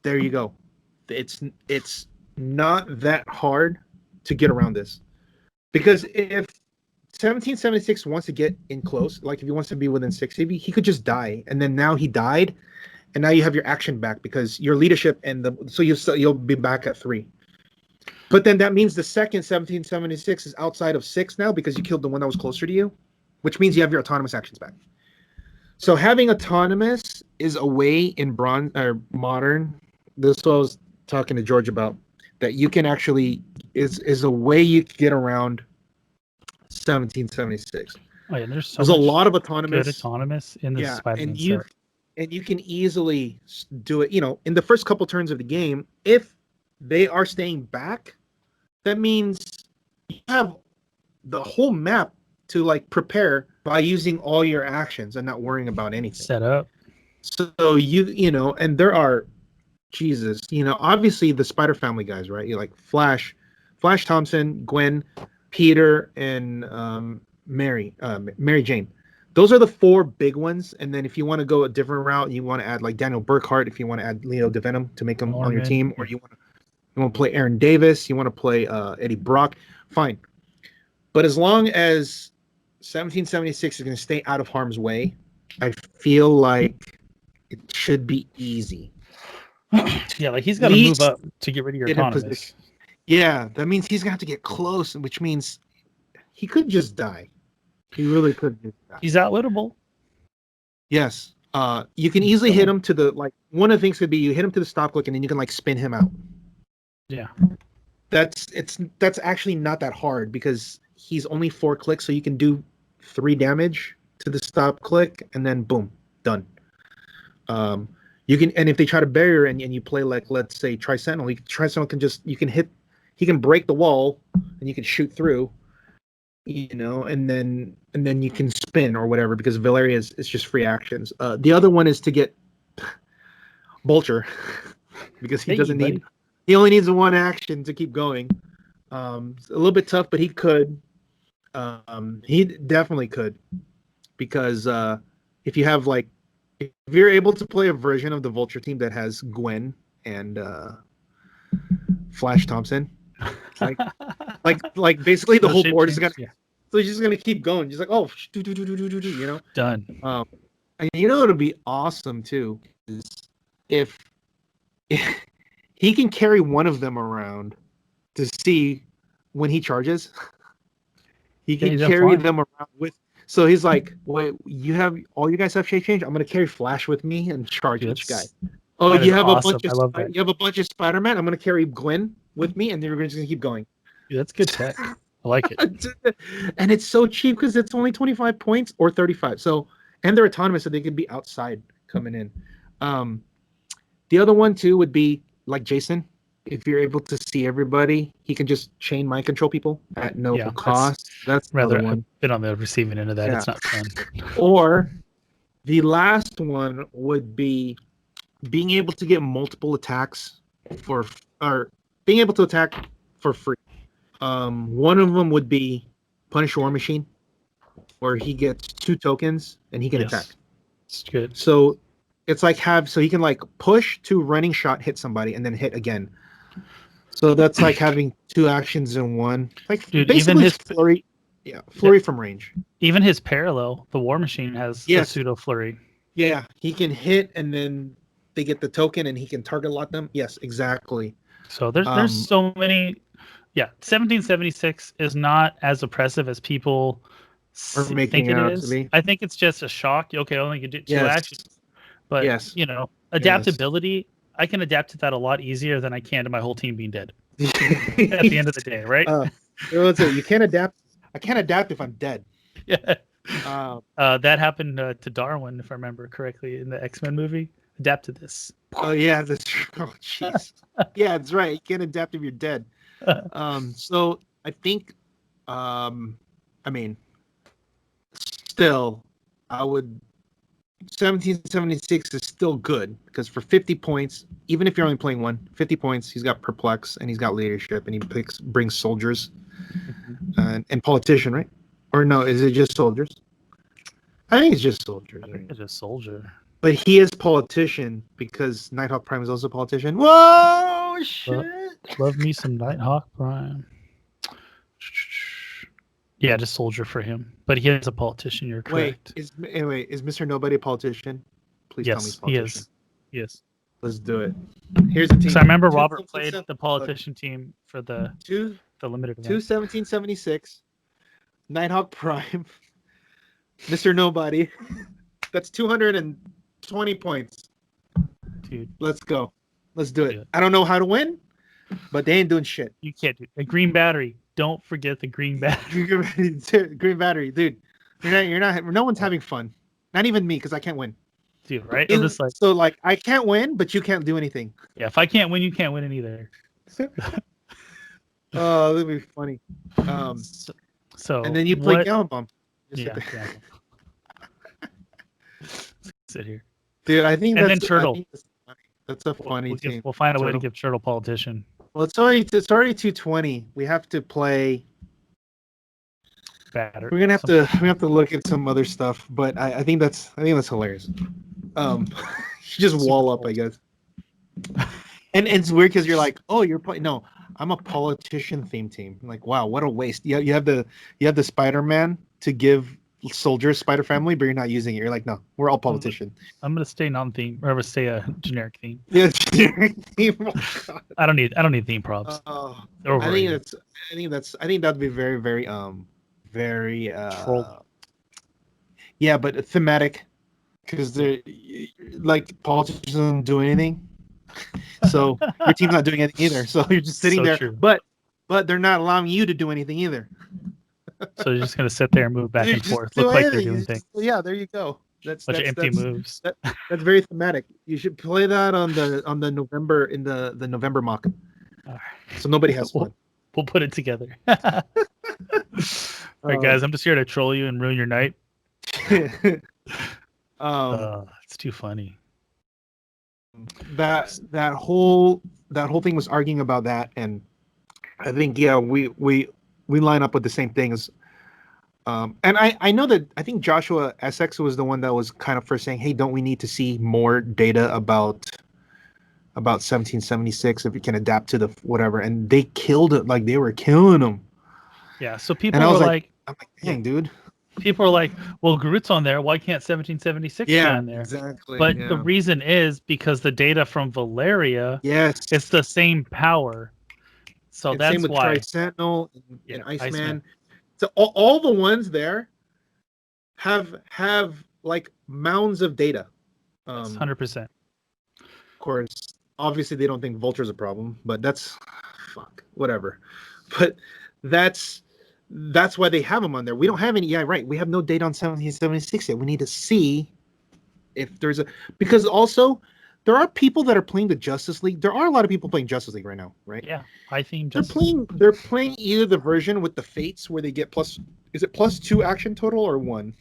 Speaker 2: there you go. It's not that hard to get around this. Because if 1776 wants to get in close, like if he wants to be within 6, he could just die. And then now he died, and now you have your action back because your leadership so you'll be back at 3. But then that means the second 1776 is outside of 6 now because you killed the one that was closer to you, which means you have your autonomous actions back. So having autonomous is a way in bronze or modern. This is what I was talking to George about. That you can actually is a way you get around 1776.
Speaker 1: Oh yeah, there's
Speaker 2: a lot of autonomous.
Speaker 1: Good autonomous in the Spider-Man set.
Speaker 2: And you can easily do it. In the first couple turns of the game, if they are staying back, that means you have the whole map to like prepare by using all your actions and not worrying about anything.
Speaker 1: Set up.
Speaker 2: So and there are, Jesus, obviously the Spider Family guys, right? You like Flash Thompson, Gwen, Peter, and Mary Jane. Those are the 4 big ones. And then if you want to go a different route, you want to add like Daniel Burkhart, if you want to add Leo Venom to make him on your team, or you want to play Aaron Davis, you want to play Eddie Brock, fine. But as long as 1776 is going to stay out of harm's way, I feel like it should be easy.
Speaker 1: Yeah, like he's got to move up to get rid of your autonomous.
Speaker 2: Yeah, that means he's going to have to get close, which means he could just die. He really could just die.
Speaker 1: He's outlittable.
Speaker 2: Yes. You can easily hit him to the, like, one of the things could be you hit him to the stop click and then you can like spin him out.
Speaker 1: Yeah.
Speaker 2: That's actually not that hard because he's only 4 clicks, so you can do 3 damage to the stop click and then boom, done. You can, and if they try to barrier and you play like, let's say Tri-Sentinel, he can break the wall and you can shoot through, and then you can spin or whatever because Valeria is just free actions. The other one is to get Vulture because he only needs 1 action to keep going. It's a little bit tough, but he could. He definitely could because if you're able to play a version of the Vulture team that has Gwen and Flash Thompson, like basically the whole board is gonna. Yeah. So he's just gonna keep going. Just like, oh,
Speaker 1: done.
Speaker 2: And it'll be awesome too is if he can carry one of them around to see when he charges. He can carry them around with. So he's like, wait, you guys have shape change? I'm gonna carry Flash with me and charge each guy. Oh, you have awesome. You have a bunch of Spider-Man. I'm gonna carry Gwen with me, and then we're just gonna keep going.
Speaker 1: Dude, that's good tech. I like it.
Speaker 2: And it's so cheap because it's only 25 points or 35. So, and they're autonomous, so they can be outside coming in. The other one too would be like Jason. If you're able to see everybody, he can just chain mind control people at no cost. That's
Speaker 1: rather
Speaker 2: one.
Speaker 1: I've been on the receiving end of that. Yeah. It's not fun.
Speaker 2: Or the last one would be being able to get multiple attacks being able to attack for free. One of them would be Punish War Machine, where he gets 2 tokens and he can attack.
Speaker 1: It's good.
Speaker 2: So it's like so he can like push to running shot, hit somebody, and then hit again. So that's like having two actions in one. Like
Speaker 1: Dude,
Speaker 2: basically
Speaker 1: even his
Speaker 2: flurry. Yeah, flurry from range.
Speaker 1: even his parallel, the War Machine, has a
Speaker 2: Yes.
Speaker 1: pseudo flurry.
Speaker 2: Yeah, he can hit and then they get the token and he can target lock them. Yes, exactly.
Speaker 1: So there's so many. Yeah, 1776 is not as oppressive as people think it is. I think it's just a shock. Okay, only can do two actions. But adaptability, I can adapt to that a lot easier than I can to my whole team being dead. At the end of the day, right?
Speaker 2: You can't adapt. I can't adapt if I'm dead.
Speaker 1: Yeah. That happened to Darwin, if I remember correctly, in the X-Men movie. Adapt to this.
Speaker 2: Oh yeah, that's true. Oh jeez. Yeah, that's right. You can't adapt if you're dead. So I think, I mean, still, I would. 1776 is still good because for 50 points, even if you're only playing 50 points, he's got perplex and he's got leadership and he brings soldiers and politician, right? Or no, is it just soldiers? I think it's just soldiers.
Speaker 1: I think it's just soldier.
Speaker 2: But he is politician because Nighthawk Prime is also a politician. Whoa, shit!
Speaker 1: Love me some Nighthawk Prime. Yeah, just soldier for him. But he is a politician, you're correct.
Speaker 2: Is Mr. Nobody a politician? Please tell me he's a politician.
Speaker 1: Yes.
Speaker 2: Let's do it. Here's the team.
Speaker 1: So I remember Robert played the politician team for the limited event.
Speaker 2: 1776, Nighthawk Prime, Mr. Nobody. That's 220 points.
Speaker 1: Dude.
Speaker 2: Let's go. Let's do it. I don't know how to win, but they ain't doing shit.
Speaker 1: You can't do it. A green battery. Don't forget the green battery.
Speaker 2: Green battery, dude. You're not. No one's having fun. Not even me, because I can't win.
Speaker 1: Dude, right?
Speaker 2: So I can't win, but you can't do anything.
Speaker 1: Yeah, if I can't win, you can't win it either.
Speaker 2: Oh, that'd be funny.
Speaker 1: So
Speaker 2: and then you play Gamma Bomb.
Speaker 1: Yeah. Sit here,
Speaker 2: dude. I think.
Speaker 1: And then Turtle.
Speaker 2: That's a funny team.
Speaker 1: We'll find a way to give Turtle politician.
Speaker 2: Well, it's already 220. We have to play.
Speaker 1: We're
Speaker 2: gonna have to look at some other stuff, but I think that's hilarious. You just wall up, I guess. And it's weird because you're like, oh, you're playing. No, I'm a politician theme team. I'm like, wow, what a waste. You have the Spider-Man to give soldiers Spider Family, but you're not using it. You're like, no, we're all politician. I'm
Speaker 1: gonna stay non-theme, or I'm gonna stay a generic theme.
Speaker 2: Yeah, generic theme. Oh,
Speaker 1: I don't need theme props.
Speaker 2: I think that'd be very, very very yeah, but thematic, because they're like politicians don't do anything, so your team's not doing anything either. So you're just sitting there,
Speaker 1: true.
Speaker 2: but they're not allowing you to do anything either.
Speaker 1: So you're just gonna sit there and move back and forth, look like they're doing things.
Speaker 2: Yeah, there you go. That's
Speaker 1: empty moves.
Speaker 2: That's very thematic. You should play that on the November in the November mock.
Speaker 1: All right.
Speaker 2: So nobody has fun.
Speaker 1: We'll put it together. All right, guys, I'm just here to troll you and ruin your night. It's too funny.
Speaker 2: That whole thing was arguing about that, and I think we line up with the same things. And I know that I think Joshua SX was the one that was kind of first saying, hey, don't we need to see more data about 1776 if you can adapt to the whatever? And they killed it, like they were killing them.
Speaker 1: Yeah, so people were like,
Speaker 2: I'm like, dang, dude.
Speaker 1: People are like, well, Groot's on there. Why can't 1776 be on there?
Speaker 2: Exactly.
Speaker 1: But the reason is because the data from Valeria, it's the same power. So that's
Speaker 2: same with
Speaker 1: why.
Speaker 2: Tri-Sentinel and Iceman. So all the ones there have like mounds of data.
Speaker 1: 100%.
Speaker 2: Of course, obviously they don't think Vulture's a problem, but that's whatever. But that's why they have them on there. We don't have any. Yeah, right. We have no data on 1776 yet. We need to see if there's because also there are people that are playing the Justice League. There are a lot of people playing Justice League right now, right?
Speaker 1: Yeah, I think
Speaker 2: they're playing either the version with the Fates where they get +2 action total or 1,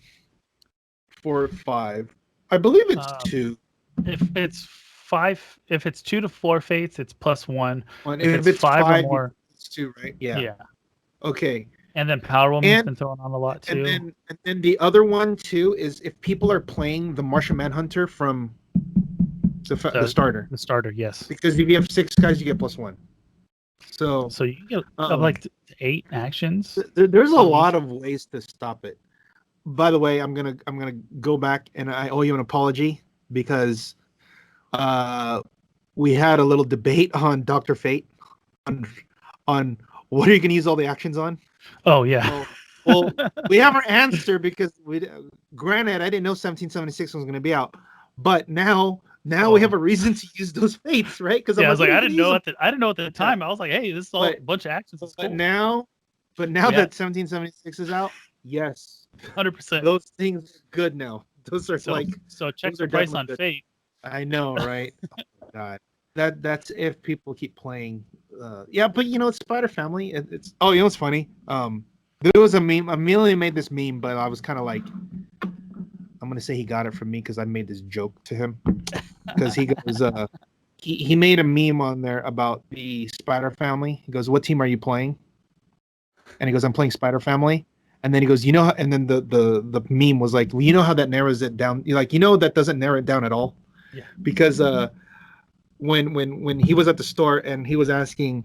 Speaker 2: 4, 5. I believe it's 2.
Speaker 1: If it's 5, if it's 2 to 4 Fates, it's +1.
Speaker 2: If it's 5 or more, it's 2, right? Yeah. Okay.
Speaker 1: And then Power Woman's been thrown on a lot too.
Speaker 2: And then the other one too is if people are playing the Martian Manhunter from the starter.
Speaker 1: The starter, yes.
Speaker 2: Because if you have 6 guys, you get +1. So
Speaker 1: So you get up like 8 actions.
Speaker 2: there's a lot of ways to stop it. By the way, I'm gonna go back and I owe you an apology because we had a little debate on Dr. Fate on what are you gonna use all the actions on.
Speaker 1: Oh yeah.
Speaker 2: Well, we have our answer because granted, I didn't know 1776 was going to be out, but now we have a reason to use those fates, right? Because
Speaker 1: I was like, I didn't know at the time. I was like, hey, this is all a bunch of actions.
Speaker 2: But cool. now that 1776 is out, yes,
Speaker 1: 100%.
Speaker 2: Those things are good now. Those are
Speaker 1: so check the price on Fate.
Speaker 2: I know, right? Oh my God, that's if people keep playing. Yeah, but it's Spider Family. It's what's funny? There was a meme. Amelia made this meme, but I was kind of like, I'm gonna say he got it from me because I made this joke to him because he goes, he made a meme on there about the Spider Family. He goes, "What team are you playing?" And he goes, "I'm playing Spider Family." And then he goes, and then the meme was like, well, you know how that narrows it down? That doesn't narrow it down at all.
Speaker 1: Yeah.
Speaker 2: Because when he was at the store and he was asking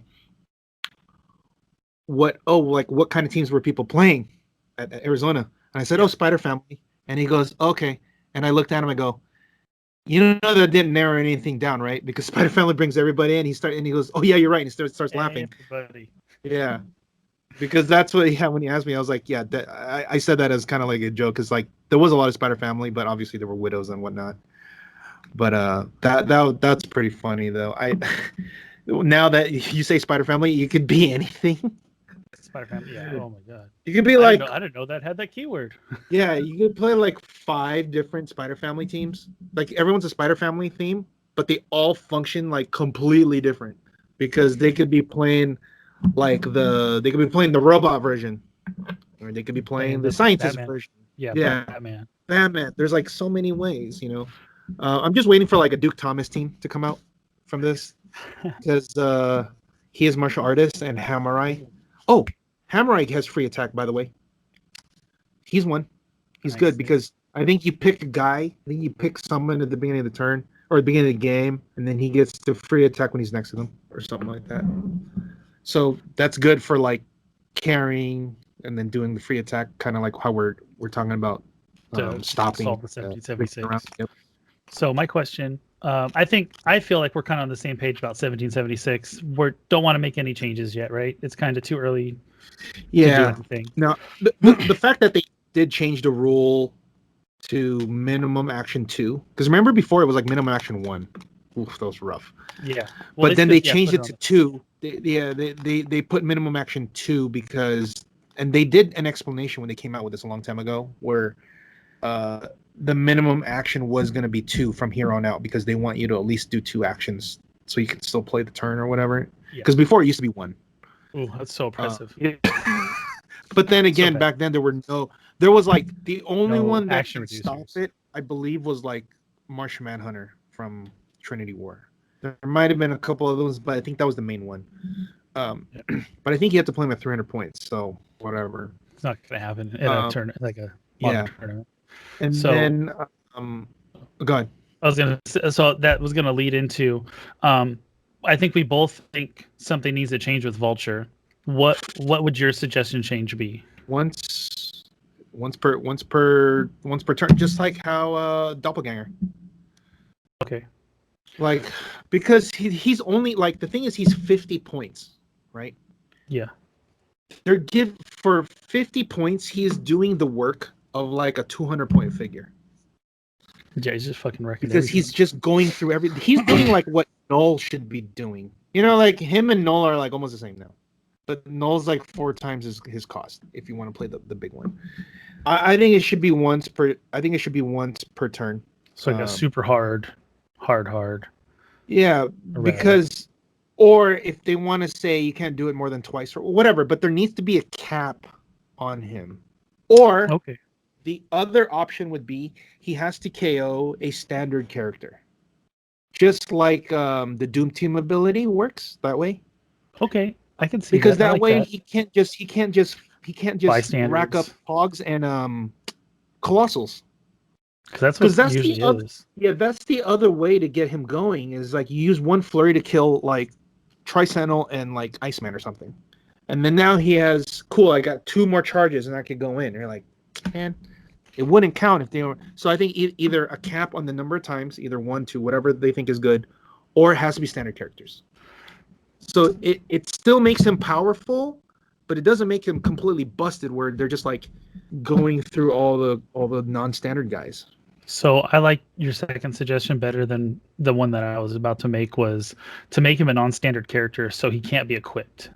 Speaker 2: what kind of teams were people playing at Arizona, and I said, Spider Family, and he goes, okay, and I looked at him, I go, that didn't narrow anything down, right? Because Spider Family brings everybody in. He goes, oh yeah, you're right, and he starts laughing.
Speaker 1: Everybody.
Speaker 2: Yeah, because that's what he had when he asked me. I was like, yeah, I said that as kind of like a joke, because like there was a lot of Spider Family, but obviously there were widows and whatnot. But that's pretty funny though. Now that you say Spider Family, you could be anything.
Speaker 1: Spider Family, yeah. Oh my God.
Speaker 2: You could be
Speaker 1: I didn't know that had that keyword.
Speaker 2: Yeah, you could play like 5 different Spider Family teams. Like everyone's a Spider Family theme, but they all function like completely different because they could be playing the robot version, or they could be playing the scientist version.
Speaker 1: Yeah, Batman.
Speaker 2: There's like so many ways, I'm just waiting for like a Duke Thomas team to come out from this because he is martial artist and Hamurai. Oh, Hamurai has free attack, by the way. He's one. He's good because I think you pick a guy. I think you pick someone at the beginning of the turn or the beginning of the game, and then he gets the free attack when he's next to them or something like that. So that's good for like carrying and then doing the free attack, kind of like how we're talking about stopping.
Speaker 1: Solve the 1776. Yep. So my question, I feel like we're kind of on the same page about 1776. We don't want to make any changes yet, right? It's kind of too early to do anything.
Speaker 2: Now, the fact that they did change the rule to minimum action 2, because remember before it was like minimum action 1. Oof, that was rough.
Speaker 1: Yeah.
Speaker 2: Well, but then they changed it to 2. They put minimum action 2 because, and they did an explanation when they came out with this a long time ago, where the minimum action was going to be 2 from here on out because they want you to at least do 2 actions so you can still play the turn or whatever. Because before it used to be 1.
Speaker 1: Ooh, that's so oppressive.
Speaker 2: But then again, back then there was like the only one that could stop it, I believe, was like Martian Manhunter from Trinity War. There might have been a couple of those, but I think that was the main one. But I think you have to play him at 300 points, so whatever.
Speaker 1: It's not going to happen in a tournament, like a modern tournament.
Speaker 2: And then, go ahead.
Speaker 1: So that was gonna lead into, I think we both think something needs to change with Vulture. What would your suggestion change be?
Speaker 2: Once per turn, just like how Doppelganger.
Speaker 1: Okay.
Speaker 2: Like, because he's only like, the thing is he's 50 points, right?
Speaker 1: Yeah.
Speaker 2: For 50 points, he is doing the work of like a 200-point figure.
Speaker 1: Yeah, he's just fucking wrecking
Speaker 2: because he's just going through everything. He's doing like what Null should be doing. Like him and Null are like almost the same now. But Null's like 4 times his cost if you want to play the big one. I think it should be once per turn.
Speaker 1: So like a super hard.
Speaker 2: Yeah, because or if they want to say you can't do it more than twice or whatever, but there needs to be a cap on him. Or the other option would be he has to KO a standard character. Just like the Doom Team ability works that way.
Speaker 1: Okay, I can see
Speaker 2: because that way he can't just rack up Hogs and Colossals.
Speaker 1: Because that's the other.
Speaker 2: Yeah, that's the other way to get him going. Is like you use one flurry to kill like Tri-Sentinel and like Iceman or something. And then now he has, cool, I got 2 more charges and I could go in. And you're like, man, it wouldn't count if they were. So I think either a cap on the number of times, either 1, 2, whatever they think is good, or it has to be standard characters. So it still makes him powerful, but it doesn't make him completely busted where they're just like going through all the non-standard guys.
Speaker 1: So I like your second suggestion better than the one that I was about to make, was to make him a non-standard character so he can't be equipped.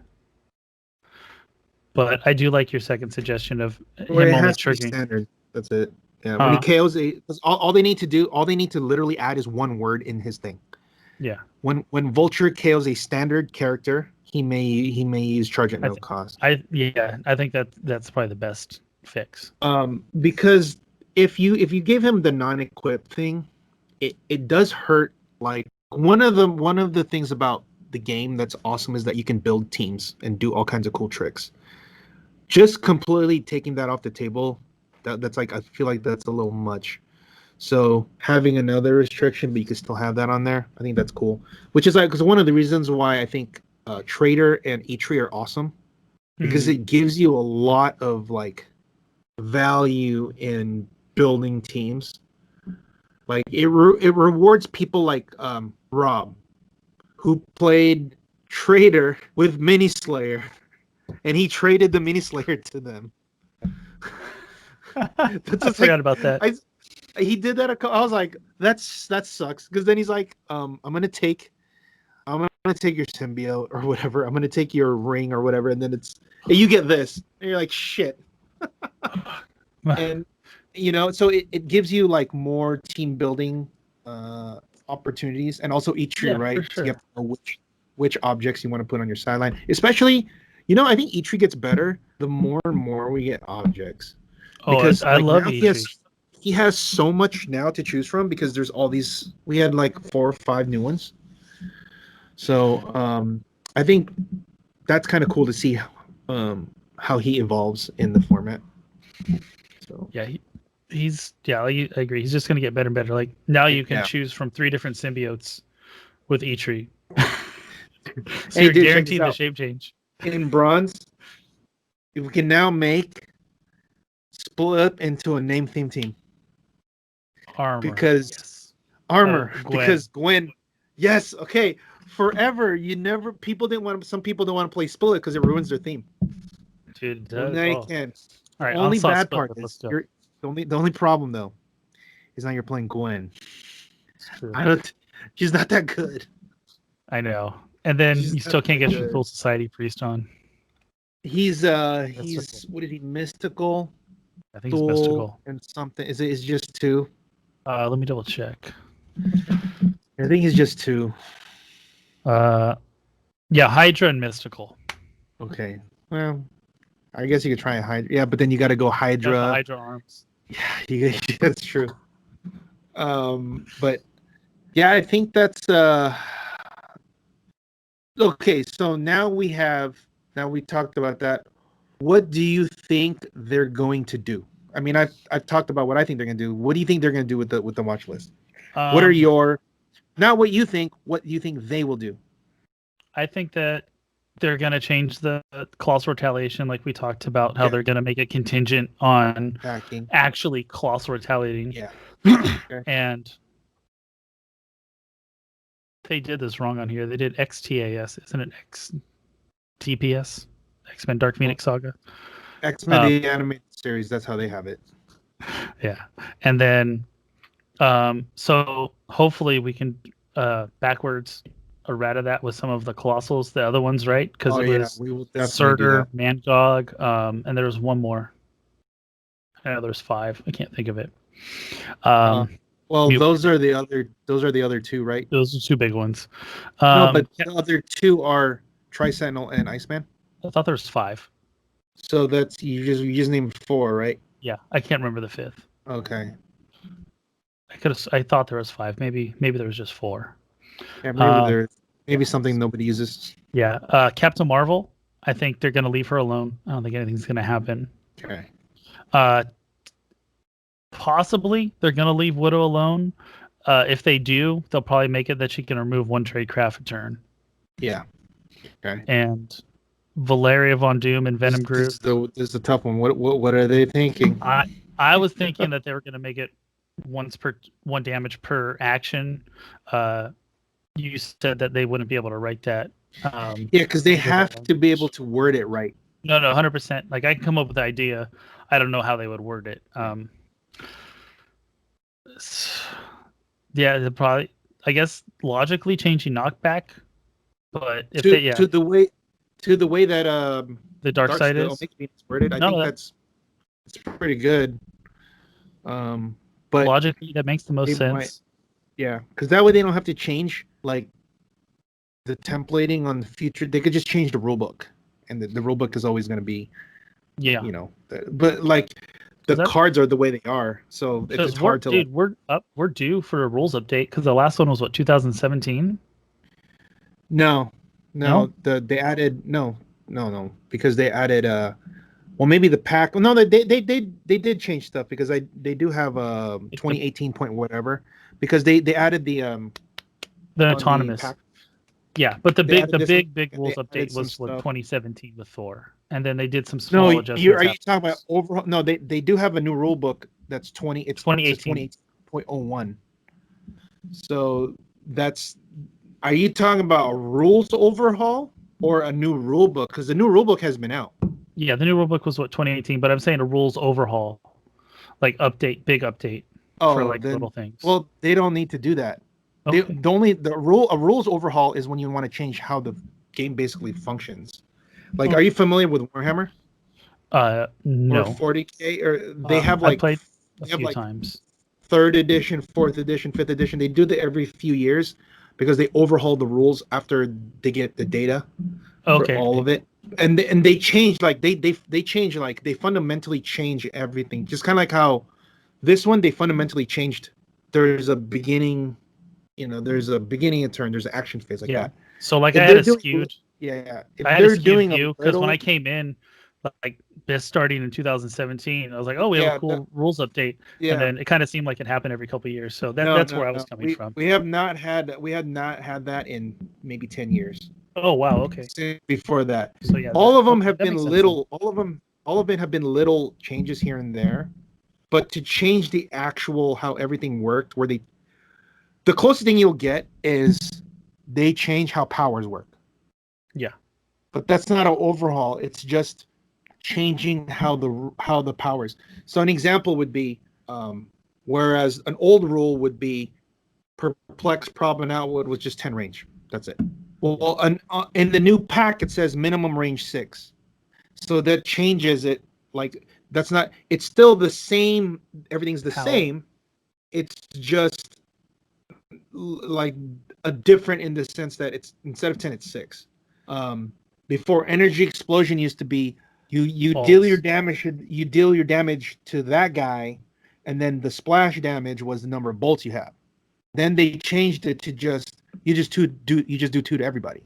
Speaker 1: But I do like your second suggestion of him
Speaker 2: It
Speaker 1: only
Speaker 2: has to be
Speaker 1: triggering.
Speaker 2: standard. That's it. Yeah, when he KOs all they need to literally add is 1 word in his thing.
Speaker 1: Yeah.
Speaker 2: When Vulture KOs a standard character, he may use charge at no cost.
Speaker 1: I think that's probably the best fix.
Speaker 2: Because if you give him the non-equipped thing, it does hurt. Like one of the things about the game that's awesome is that you can build teams and do all kinds of cool tricks. Just completely taking that off the table, that's like, I feel like that's a little much. So having another restriction, but you can still have that on there, I think that's cool. Which is like, because one of the reasons why I think Trader and E-Tree are awesome, because it gives you a lot of like value in building teams. Like it rewards people like Rob, who played Trader with Mini Slayer, and he traded the Mini Slayer to them.
Speaker 1: I forgot about that.
Speaker 2: He did that. I was like, that sucks. Because then he's like, I'm gonna take your symbiote or whatever. I'm gonna take your ring or whatever, and then hey, you get this. And you're like, shit. And so it gives you like more team building opportunities, and also E-Tree, right?
Speaker 1: For sure.
Speaker 2: So you have to know which objects you want to put on your sideline. Especially, I think E-Tree gets better the more and more we get objects.
Speaker 1: Because I love E-Tree.
Speaker 2: He has so much now to choose from because there's all these. We had like 4 or 5 new ones. So I think that's kind of cool to see how he evolves in the format. So
Speaker 1: yeah, I agree. He's just gonna get better and better. Like now you can choose from 3 different symbiotes with E-Tree. So you're guaranteed the shape change.
Speaker 2: In Bronze, we can now split up into a name theme team.
Speaker 1: Armor.
Speaker 2: Because Gwen. Yes, okay. Forever, people didn't want some people don't want to play Split because it ruins their theme.
Speaker 1: Dude,
Speaker 2: now you can.
Speaker 1: All right,
Speaker 2: the only bad part is the only problem though is now you're playing Gwen. She's not that good.
Speaker 1: I know. And then you still can't get your full society priest on.
Speaker 2: He's what is he, mystical?
Speaker 1: I think he's mystical.
Speaker 2: And something. Is it just 2?
Speaker 1: Let me double check.
Speaker 2: I think he's just 2.
Speaker 1: Yeah, Hydra and mystical.
Speaker 2: Okay. Well, I guess you could try a Hydra. Yeah, but then you got to go Hydra.
Speaker 1: Hydra arms.
Speaker 2: Yeah, that's true. But yeah, I think that's okay. So now we talked about that. What do you think they're going to do? I mean, I've talked about what I think they're going to do. What do you think they're going to do with the watch list? What are your what you think they will do?
Speaker 1: I think that they're going to change the colossal retaliation, like we talked about, how they're going to make it contingent on actually colossal retaliating.
Speaker 2: Yeah. Okay.
Speaker 1: And they did this wrong on here. They did XTAS, isn't it? XTPS? X-Men Dark Phoenix Saga.
Speaker 2: X-Men the animated series, that's how they have it.
Speaker 1: Yeah. And then so hopefully we can backwards errata that with some of the colossals, the other ones, right? Because
Speaker 2: we will definitely
Speaker 1: Surtur, Mangog, and there was one more. I know there's 5. I can't think of it.
Speaker 2: Those are the other 2, right?
Speaker 1: Those are 2 big ones.
Speaker 2: No, but the other 2 are Tri-Sentinel and Iceman.
Speaker 1: I thought there was 5.
Speaker 2: So that's you just named 4, right?
Speaker 1: Yeah, I can't remember the 5th.
Speaker 2: Okay.
Speaker 1: I thought there was 5. Maybe there was just 4.
Speaker 2: Yeah, maybe something nobody uses.
Speaker 1: Yeah, Captain Marvel. I think they're gonna leave her alone. I don't think anything's gonna happen.
Speaker 2: Okay.
Speaker 1: Possibly they're gonna leave Widow alone. If they do, they'll probably make it that she can remove 1 trade craft a turn.
Speaker 2: Yeah. Okay.
Speaker 1: and Valeria Von Doom and Venom Groot.
Speaker 2: This is a tough one. What are they thinking?
Speaker 1: I was thinking that they were going to make it one damage per action. You said that they wouldn't be able to write that.
Speaker 2: Yeah, because they have to be able to word it right.
Speaker 1: No, 100%. Like I can come up with the idea. I don't know how they would word it. Yeah, they'll probably. I guess logically changing knockback, but if
Speaker 2: to the way that
Speaker 1: the dark side is
Speaker 2: worded, I think it's pretty good. But
Speaker 1: logically, that makes the most sense.
Speaker 2: Yeah, because that way they don't have to change like the templating on the future. They could just change the rule book, and the rule book is always going to be, but like the cards are the way they are, so it's hard to.
Speaker 1: Dude, we're due for a rules update because the last one was what 2017.
Speaker 2: No, they added because they added well, maybe the pack. No, they did change stuff because they do have 2018 point whatever because they added the
Speaker 1: autonomous. Yeah, but the big rules update was 2017 with Thor, and then they did some small adjustments.
Speaker 2: Are you talking about overhaul? No, they do have a new rule book that's 2018.01. So that's. Are you talking about a rules overhaul or a new rule book? Because the new rule book has been out.
Speaker 1: Yeah, the new rule book was 2018, but I'm saying a rules overhaul, like big update for like little things.
Speaker 2: Well, they don't need to do that. Okay. A rules overhaul is when you want to change how the game basically functions. Like, are you familiar with Warhammer?
Speaker 1: No.
Speaker 2: Or 40K, or they have like
Speaker 1: I played a few times.
Speaker 2: 3rd edition, 4th edition, 5th edition. They do that every few years because they overhaul the rules after they get the data for all of it. And they change like they change like they fundamentally change everything. Just kind of like how this one they fundamentally changed. There's a beginning, there's a beginning and turn. There's an action phase like that.
Speaker 1: So like I had a skewed.
Speaker 2: Yeah.
Speaker 1: I had a skewed view because when I came in, like this starting in 2017, I was like, oh, we have a cool rules update. Yeah. And then it kind of seemed like it happened every couple of years. So that's where I was coming from.
Speaker 2: We had not had that in maybe 10 years.
Speaker 1: Oh wow, okay.
Speaker 2: Before that, so yeah, all of them have been little. All of them have been little changes here and there, but to change the actual how everything worked, the closest thing you'll get is they change how powers work.
Speaker 1: Yeah,
Speaker 2: but that's not an overhaul. It's just changing how the powers. So an example would be, whereas an old rule would be perplex, problem, and outward was just 10 range. That's it. Well, in the new pack, it says minimum range 6. So that changes it. Like, that's not... It's still the same. Everything's the same. It's just, like, a different in the sense that it's... Instead of 10, it's 6. Before, energy explosion used to be... You deal your damage to that guy, and then the splash damage was the number of bolts you have. Then they changed it to just... You just do 2 to everybody.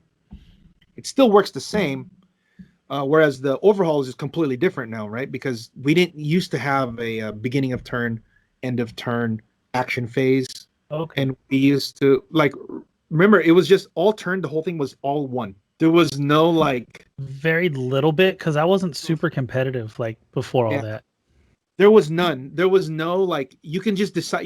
Speaker 2: It still works the same, whereas the overhaul is just completely different now, right? Because we didn't used to have a beginning of turn, end of turn, action phase.
Speaker 1: Okay.
Speaker 2: And we used to remember it was just all turn. The whole thing was all one. There was no
Speaker 1: very little bit because I wasn't super competitive before all that.
Speaker 2: There was none. There was no you can just decide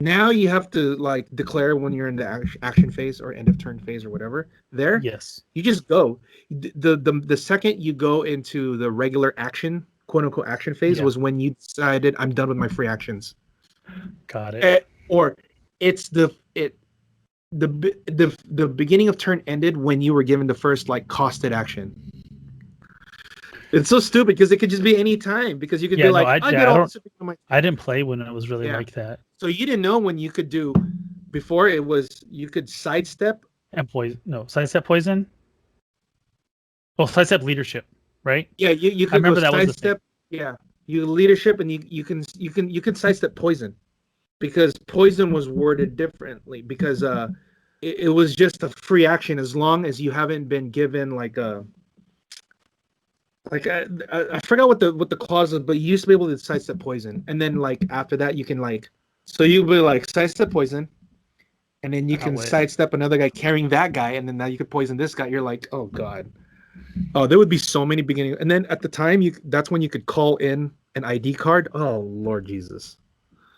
Speaker 2: Now you have to declare when you're in the action phase or end of turn phase or whatever. There,
Speaker 1: yes,
Speaker 2: you just go. The second you go into the regular action, quote unquote action phase, was when you decided I'm done with my free actions.
Speaker 1: Got it.
Speaker 2: Or it's the beginning of turn ended when you were given the first costed action. It's so stupid because it could just be any time because you could be
Speaker 1: I didn't play when it was really like that.
Speaker 2: So you didn't know when you could do before it was you could sidestep
Speaker 1: and poison. No, sidestep poison. Well, sidestep leadership, right?
Speaker 2: Yeah, you could. I remember that sidestep. Yeah, you leadership and you can sidestep poison because poison was worded differently because it was just a free action as long as you haven't been given I forgot what the clause is, but you used to be able to sidestep poison, and then after that you can so you'll be sidestep poison, and then you can
Speaker 1: Outwit.
Speaker 2: sidestep another guy carrying that guy, and then now you could poison this guy. You're like, oh god. Oh, there would be so many beginning. And then at the time, that's when you could call in an ID card. Oh Lord Jesus.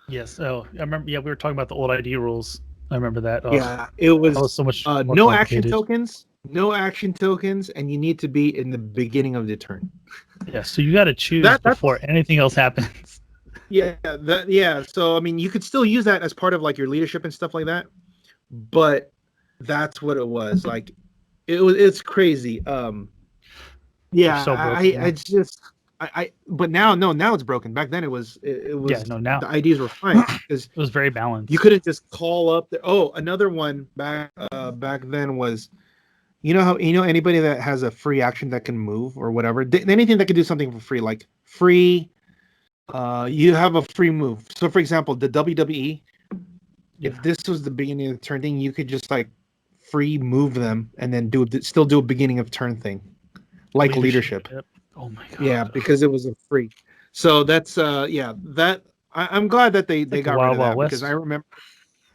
Speaker 1: Yes. Oh, I remember. Yeah, we were talking about the old ID rules. I remember that. Oh,
Speaker 2: Yeah, it
Speaker 1: that was
Speaker 2: was
Speaker 1: so much more
Speaker 2: no action
Speaker 1: complicated.
Speaker 2: tokens, and you need to be in the beginning of the turn.
Speaker 1: Yeah. So you got to choose
Speaker 2: That's
Speaker 1: before anything else happens.
Speaker 2: yeah. So I mean, you could still use that as part of like your leadership and stuff like that, but that's what it was. Like, it's crazy. Yeah,
Speaker 1: So broken.
Speaker 2: I just but now no, now it's broken. Back then it was
Speaker 1: Yeah. No. Now
Speaker 2: the IDs were fine because
Speaker 1: it was very balanced.
Speaker 2: you couldn't just call up the, oh, another one back then was, anybody that has a free action that can move or whatever, anything that could do something for free, like free, you have a free move. So for example, the WWE, if this was the beginning of the turn thing, you could just like free move them and then still do a beginning of turn thing, like leadership.
Speaker 1: Oh my god.
Speaker 2: Yeah, because it was a free. So that's that I'm glad that they
Speaker 1: like
Speaker 2: got
Speaker 1: Wild
Speaker 2: rid of that
Speaker 1: Wild
Speaker 2: because
Speaker 1: West.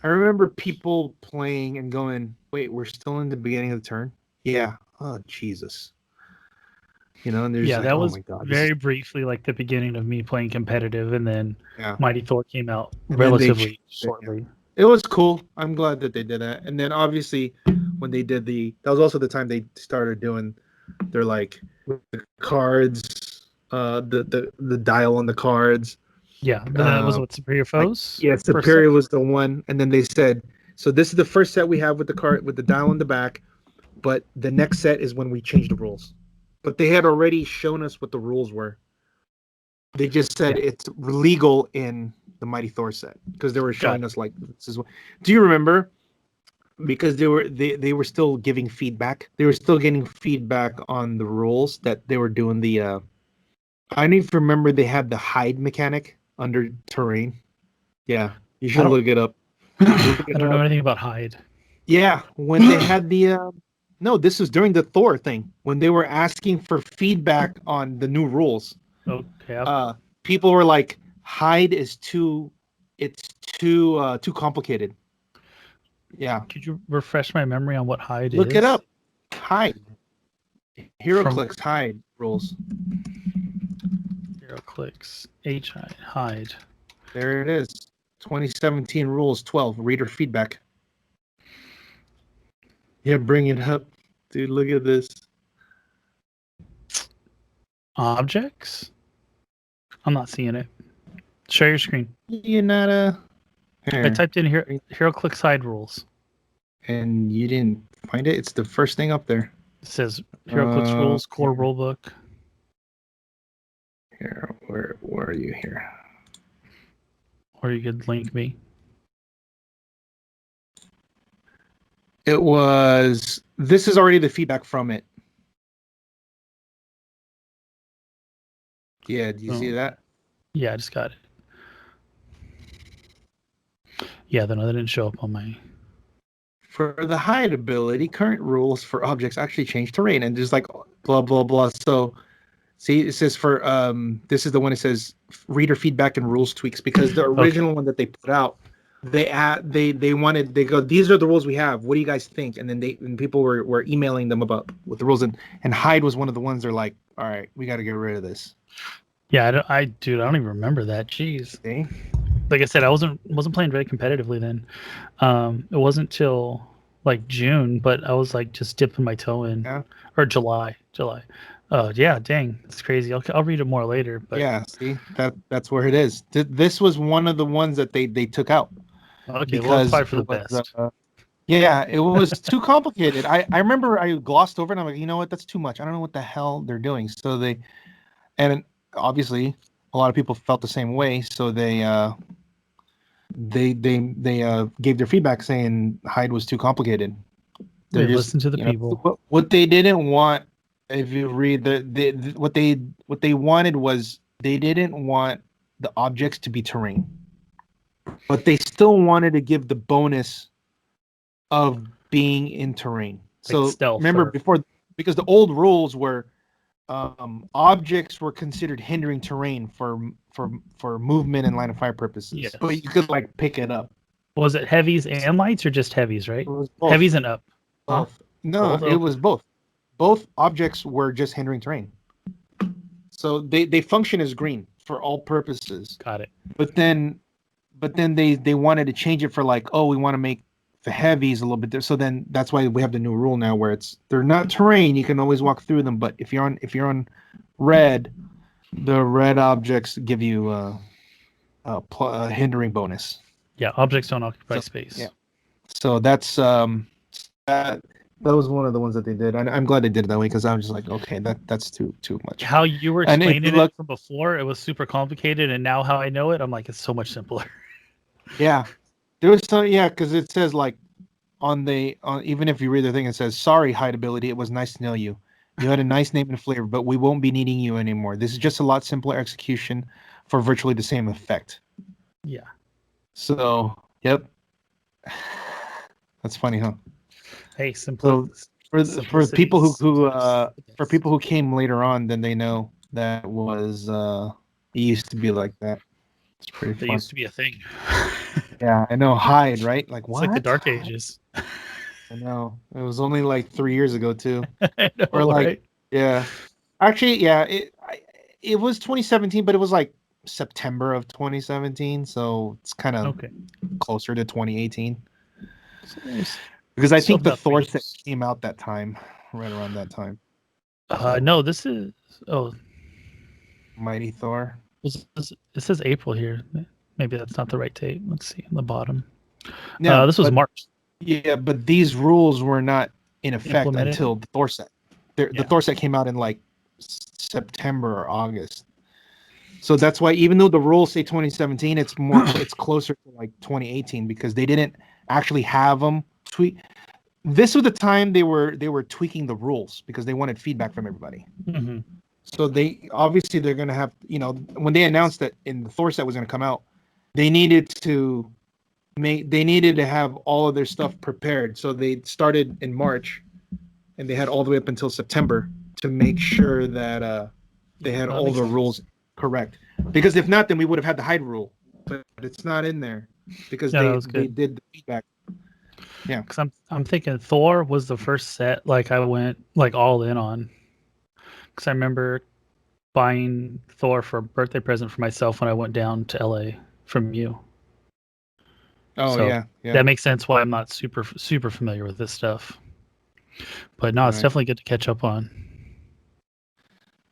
Speaker 2: I remember people playing and going, wait, we're still in the beginning of the turn? Yeah. Oh Jesus. And there's
Speaker 1: that
Speaker 2: oh
Speaker 1: was
Speaker 2: my God,
Speaker 1: very briefly like the beginning of me playing competitive, and then Mighty Thor came out
Speaker 2: and
Speaker 1: relatively shortly.
Speaker 2: It was cool. I'm glad that they did that. And then obviously when they did that was also the time they started doing their like the cards, the dial on the cards.
Speaker 1: Yeah, that was what Superior Foes.
Speaker 2: Superior was the one, and then they said, so this is the first set we have with the card with the dial on the back, but the next set is when we change the rules. But they had already shown us what the rules were. They just said it's legal in the Mighty Thor set because they were showing us like this is what. Do you remember? Because they were still giving feedback. They were still getting feedback on the rules that they were doing the. I don't even remember they had the hide mechanic under terrain. Yeah, you should look it up.
Speaker 1: I don't know anything about hide.
Speaker 2: Yeah, when they had the no, this was during the Thor thing when they were asking for feedback on the new rules.
Speaker 1: Okay.
Speaker 2: People were like, hide is too complicated. Yeah.
Speaker 1: Could you refresh my memory on what hide is?
Speaker 2: Look it up. Hide. Heroclix hide rules.
Speaker 1: Heroclix hide.
Speaker 2: There it is. 2017 rules 12 reader feedback. Yeah, bring it up. Dude, look at this.
Speaker 1: Objects? I'm not seeing it. Share your screen.
Speaker 2: You're not
Speaker 1: I typed in here Heroclix hide rules.
Speaker 2: And you didn't find it? It's the first thing up there.
Speaker 1: It says Heroclix rules core rulebook.
Speaker 2: Here, where are you here?
Speaker 1: Or you could link me.
Speaker 2: This is already the feedback from it. Yeah, do you see that?
Speaker 1: Yeah, I just got it. Yeah, that didn't show up on my...
Speaker 2: For the hide ability, current rules for objects actually change terrain, and just like blah, blah, blah. So, see, it says for, this is the one that says reader feedback and rules tweaks, because the original one that they put out, they go, these are the rules we have. What do you guys think? And then people were emailing them about what the rules, and hide was one of the ones they're like, all right, we got to get rid of this.
Speaker 1: Yeah, I don't even remember that. Jeez.
Speaker 2: See?
Speaker 1: Like I said, I wasn't playing very competitively then. It wasn't till like June, but I was like just dipping my toe in.
Speaker 2: Yeah.
Speaker 1: Or July. Yeah, dang, it's crazy. I'll read it more later. But
Speaker 2: yeah, see, that's where it is. This was one of the ones that they took out.
Speaker 1: Okay, well, let's fight for the best.
Speaker 2: Yeah, it was too complicated. I remember I glossed over it and I'm like, you know what, that's too much. I don't know what the hell they're doing. So and obviously a lot of people felt the same way. So they gave their feedback saying hide was too complicated.
Speaker 1: They listened to the people.
Speaker 2: What they didn't want, if you read what they wanted was they didn't want the objects to be terrain, but they still wanted to give the bonus of being in terrain. So remember before, because the old rules were objects were considered hindering terrain for movement and line of fire purposes.
Speaker 1: Yes.
Speaker 2: But you could like pick it up.
Speaker 1: Was it heavies and lights or just heavies, right?
Speaker 2: It was both.
Speaker 1: Heavies and up. Huh?
Speaker 2: Both. No,
Speaker 1: Both?
Speaker 2: it
Speaker 1: Okay.
Speaker 2: was both. Both objects were just hindering terrain. So they function as green for all purposes.
Speaker 1: Got it.
Speaker 2: But then they wanted to change it for like, oh, we want to make the heavies a little bit different. So then that's why we have the new rule now where they're not terrain, you can always walk through them, but if you're on red, the red objects give you a hindering bonus.
Speaker 1: Yeah, objects don't occupy space.
Speaker 2: Yeah. So that's that was one of the ones that they did. I'm glad they did it that way because I was just like, okay, that's too much.
Speaker 1: How you were
Speaker 2: And if you
Speaker 1: explaining
Speaker 2: look-
Speaker 1: it from before, it was super complicated, and now how I know it, I'm like, it's so much simpler.
Speaker 2: Yeah, there was some. Yeah, because it says like on even if you read the thing, it says, "Sorry, hide ability. It was nice to know you. You had a nice name and flavor, but we won't be needing you anymore. This is just a lot simpler execution for virtually the same effect."
Speaker 1: Yeah.
Speaker 2: So, yep. That's funny, huh?
Speaker 1: Hey, simple.
Speaker 2: For people who came later on, then they know that was it used to be like that. It's pretty
Speaker 1: That
Speaker 2: fun.
Speaker 1: used to be a thing.
Speaker 2: Yeah, I know. Hide, right? Like what?
Speaker 1: It's like the Dark Ages.
Speaker 2: I know. It was only like 3 years ago too.
Speaker 1: I know,
Speaker 2: Or like,
Speaker 1: right?
Speaker 2: yeah. Actually, yeah. It was 2017, but it was like September of 2017, so it's kind of
Speaker 1: Okay.
Speaker 2: closer to 2018.
Speaker 1: So there's-
Speaker 2: Because I
Speaker 1: Still
Speaker 2: think the
Speaker 1: about
Speaker 2: Thor
Speaker 1: 3
Speaker 2: set
Speaker 1: years.
Speaker 2: came out that time, right around that time.
Speaker 1: No, this is. Oh,
Speaker 2: Mighty Thor.
Speaker 1: it says April here. Maybe that's not the right date. Let's see on the bottom.
Speaker 2: No,
Speaker 1: This was March.
Speaker 2: Yeah, but these rules were not in effect
Speaker 1: Implemented?
Speaker 2: until the Thor set. The
Speaker 1: Yeah.
Speaker 2: Thor set came out in like September or August. So that's why even though the rules say 2017, it's closer to like 2018 because they didn't actually have them tweak. This was the time they were tweaking the rules because they wanted feedback from everybody.
Speaker 1: Mm-hmm.
Speaker 2: So they're going to have, when they announced that in the Thor set was going to come out, they needed to have all of their stuff prepared. So they started in March and they had all the way up until September to make sure that they had all the rules correct. Because if not, then we would have had the hide rule, but it's not in there because they did the feedback. Yeah,
Speaker 1: because I'm thinking Thor was the first set like I went like all in on, because I remember buying Thor for a birthday present for myself when I went down to LA from you.
Speaker 2: Oh,
Speaker 1: So
Speaker 2: yeah.
Speaker 1: That makes sense why I'm not super familiar with this stuff. But no, it's definitely good to catch up on.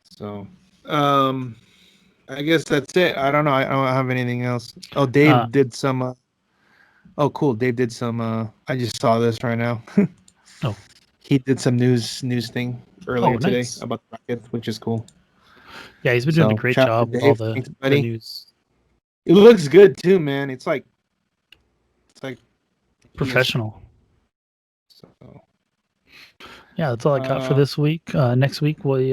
Speaker 2: So, I guess that's it. I don't know. I don't have anything else. Oh, Dave did some. Oh, cool. Dave did some. I just saw this right now.
Speaker 1: Oh,
Speaker 2: he did some news thing earlier today about the rockets, which is cool.
Speaker 1: Yeah, he's been doing a great job with all the news.
Speaker 2: It looks good too, man. It's like
Speaker 1: professional.
Speaker 2: So
Speaker 1: yeah, that's all I got for this week. Next week we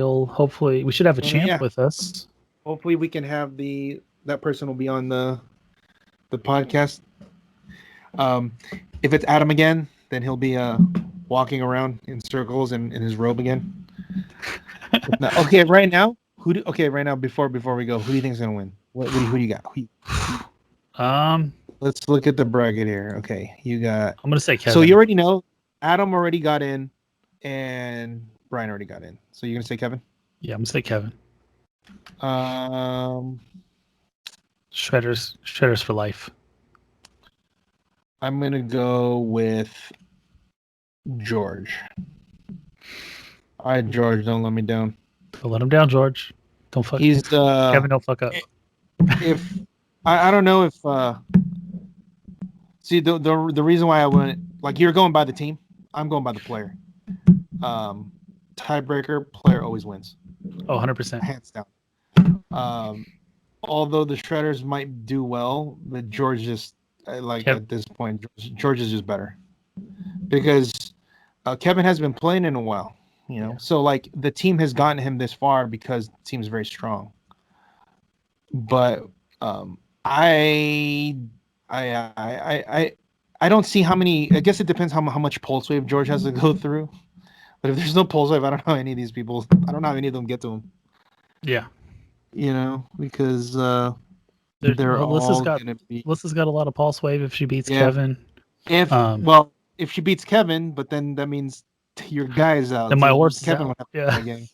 Speaker 1: should have a champ with us.
Speaker 2: Hopefully we can have that person will be on the podcast. If it's Adam again, then he'll be walking around in circles in his robe again. Okay, right now, before we go, who do you think is gonna win? Who do you got? Let's look at the bracket here. Okay, you got.
Speaker 1: I'm gonna say Kevin.
Speaker 2: So you already know Adam already got in, and Brian already got in. So you're gonna say Kevin?
Speaker 1: Yeah, I'm gonna say Kevin. Shredders for life.
Speaker 2: I'm gonna go with George. All right, George, don't let me down.
Speaker 1: Don't let him down, George. Don't fuck. Kevin, don't fuck up.
Speaker 2: If I don't know if see the reason why I went, like, you're going by the team, I'm going by the player. Tiebreaker, player always wins.
Speaker 1: Oh, 100%.
Speaker 2: Hands down. Although the Shredders might do well, but George just at this point, George is just better because Kevin has been playing in a while, So like the team has gotten him this far because the team is very strong. But I don't see how many. I guess it depends how much pulse wave George has to go through. But if there's no pulse wave, I don't know how any of these people. I don't know how any of them get to him.
Speaker 1: Yeah.
Speaker 2: Because
Speaker 1: Alyssa's got
Speaker 2: gonna be.
Speaker 1: Alyssa's got a lot of pulse wave if she beats
Speaker 2: Yeah.
Speaker 1: Kevin.
Speaker 2: If she beats Kevin, but then that means your guy's out.
Speaker 1: Then my
Speaker 2: So
Speaker 1: horse is
Speaker 2: Kevin
Speaker 1: out.
Speaker 2: would have to
Speaker 1: Yeah.
Speaker 2: play again.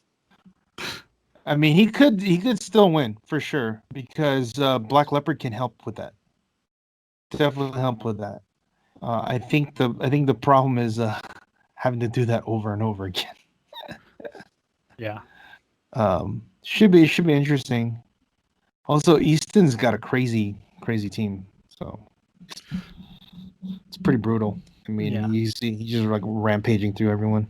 Speaker 2: I mean, he could still win for sure because Black Leopard can help with that. Definitely help with that. I think the problem is having to do that over and over again.
Speaker 1: Yeah.
Speaker 2: Should be interesting. Also, Easton's got a crazy team, so it's pretty brutal. I mean, he's just like rampaging through everyone.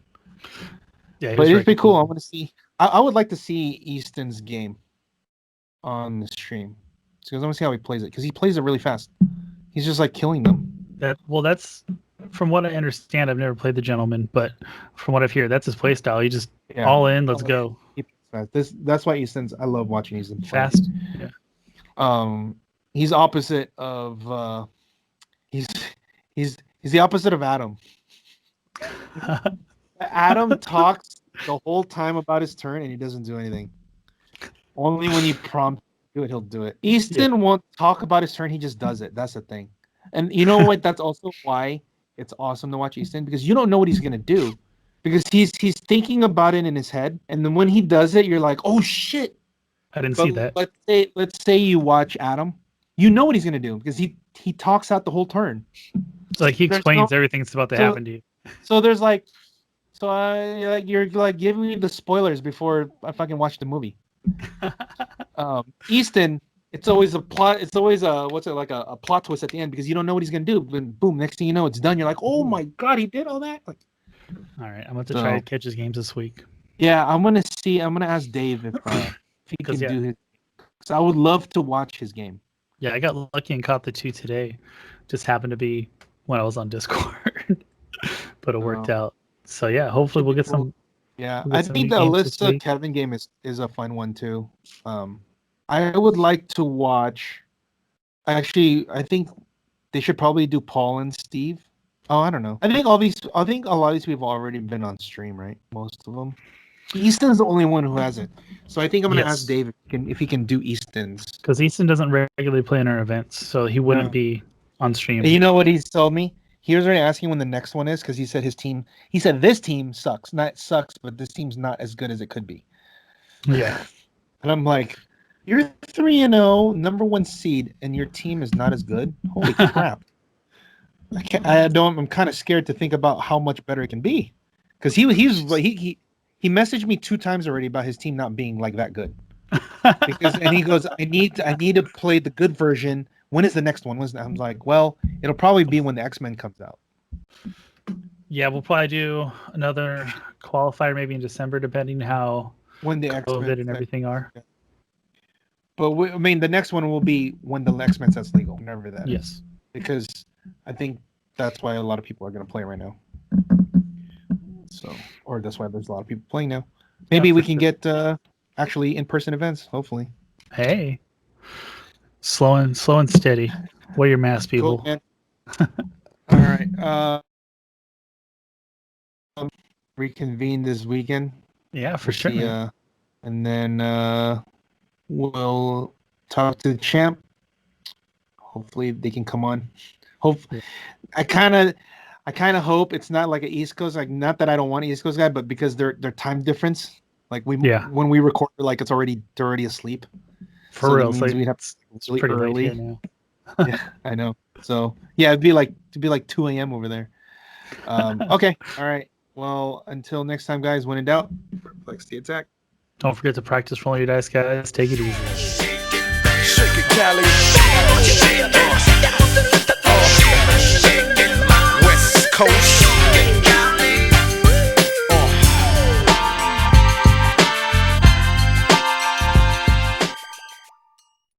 Speaker 1: Yeah,
Speaker 2: but it'd be cool. I want to see. I would like to see Easton's game on the stream because I want to see how he plays it because he plays it really fast. He's just like killing them.
Speaker 1: That's from what I understand. I've never played the gentleman, but from what I've heard, that's his play style. He just all in, let's go.
Speaker 2: That's why Easton's. I love watching Easton play.
Speaker 1: Fast. Yeah.
Speaker 2: He's opposite of. He's the opposite of Adam. Adam talks the whole time about his turn and he doesn't do anything. Only when you prompt him to do it, he'll do it. Easton won't talk about his turn, he just does it. That's the thing. And you know what? That's also why it's awesome to watch Easton because you don't know what he's gonna do. Because he's thinking about it in his head, and then when he does it, you're like, oh shit.
Speaker 1: I didn't see that.
Speaker 2: Let's say you watch Adam, you know what he's gonna do because he talks out the whole turn.
Speaker 1: Like he explains everything that's about to happen to you.
Speaker 2: So there's you're like giving me the spoilers before I fucking watch the movie. Easton, it's always a plot. It's always a plot twist at the end because you don't know what he's gonna do. And boom, next thing you know, it's done. You're like, oh my god, he did all that. Like,
Speaker 1: all right, I'm going to try to catch his games this week.
Speaker 2: Yeah, I'm gonna ask Dave if he can do his. Because I would love to watch his game.
Speaker 1: Yeah, I got lucky and caught the 2 today. Just happened to be when I was on Discord, but it worked out. So yeah, hopefully we'll get some.
Speaker 2: Yeah, I think the Alyssa Kevin game is a fun one too. I would like to watch. Actually, I think they should probably do Paul and Steve. Oh, I don't know. I think a lot of these people have already been on stream, right? Most of them. Easton's the only one who has it. So I think I'm going to ask Dave if he can do Easton's.
Speaker 1: Because Easton doesn't regularly play in our events, so he wouldn't be on stream.
Speaker 2: You know what he's told me? He was already asking when the next one is because he said this team sucks. Not sucks, but this team's not as good as it could be.
Speaker 1: Yeah.
Speaker 2: And I'm like, you're 3-0, number 1 seed, and your team is not as good? Holy crap. I'm kind of scared to think about how much better it can be. Because he messaged me 2 times already about his team not being like that good. And he goes, I need to play the good version. When is the next one? I'm like, well, it'll probably be when the X-Men comes out.
Speaker 1: Yeah, we'll probably do another qualifier maybe in December, depending how
Speaker 2: when the
Speaker 1: COVID and everything are.
Speaker 2: Yeah. But the next one will be when the X-Men set's legal, whenever that is. Because I think that's why a lot of people are going to play right now. So, or that's why there's a lot of people playing now. Maybe we can get actually in-person events, hopefully.
Speaker 1: Hey. Slow and steady. Wear your mask, people.
Speaker 2: Cool, all right. Reconvene this weekend.
Speaker 1: Yeah, for sure.
Speaker 2: And then we'll talk to the champ. Hopefully they can come on. Hopefully, I kind of hope it's not like an East Coast. Like, not that I don't want an East Coast guy, but because their time difference. Like when we record, like they're already asleep.
Speaker 1: For real,
Speaker 2: so we'd have to really
Speaker 1: pretty
Speaker 2: early.
Speaker 1: Late now.
Speaker 2: Yeah, I know. So yeah, it'd be like 2 a.m. over there. Okay, all right. Well, until next time, guys. When in doubt, flex the attack.
Speaker 1: Don't forget to practice rolling your dice, guys. Take it easy.
Speaker 3: Shake it, Cali. West Coast.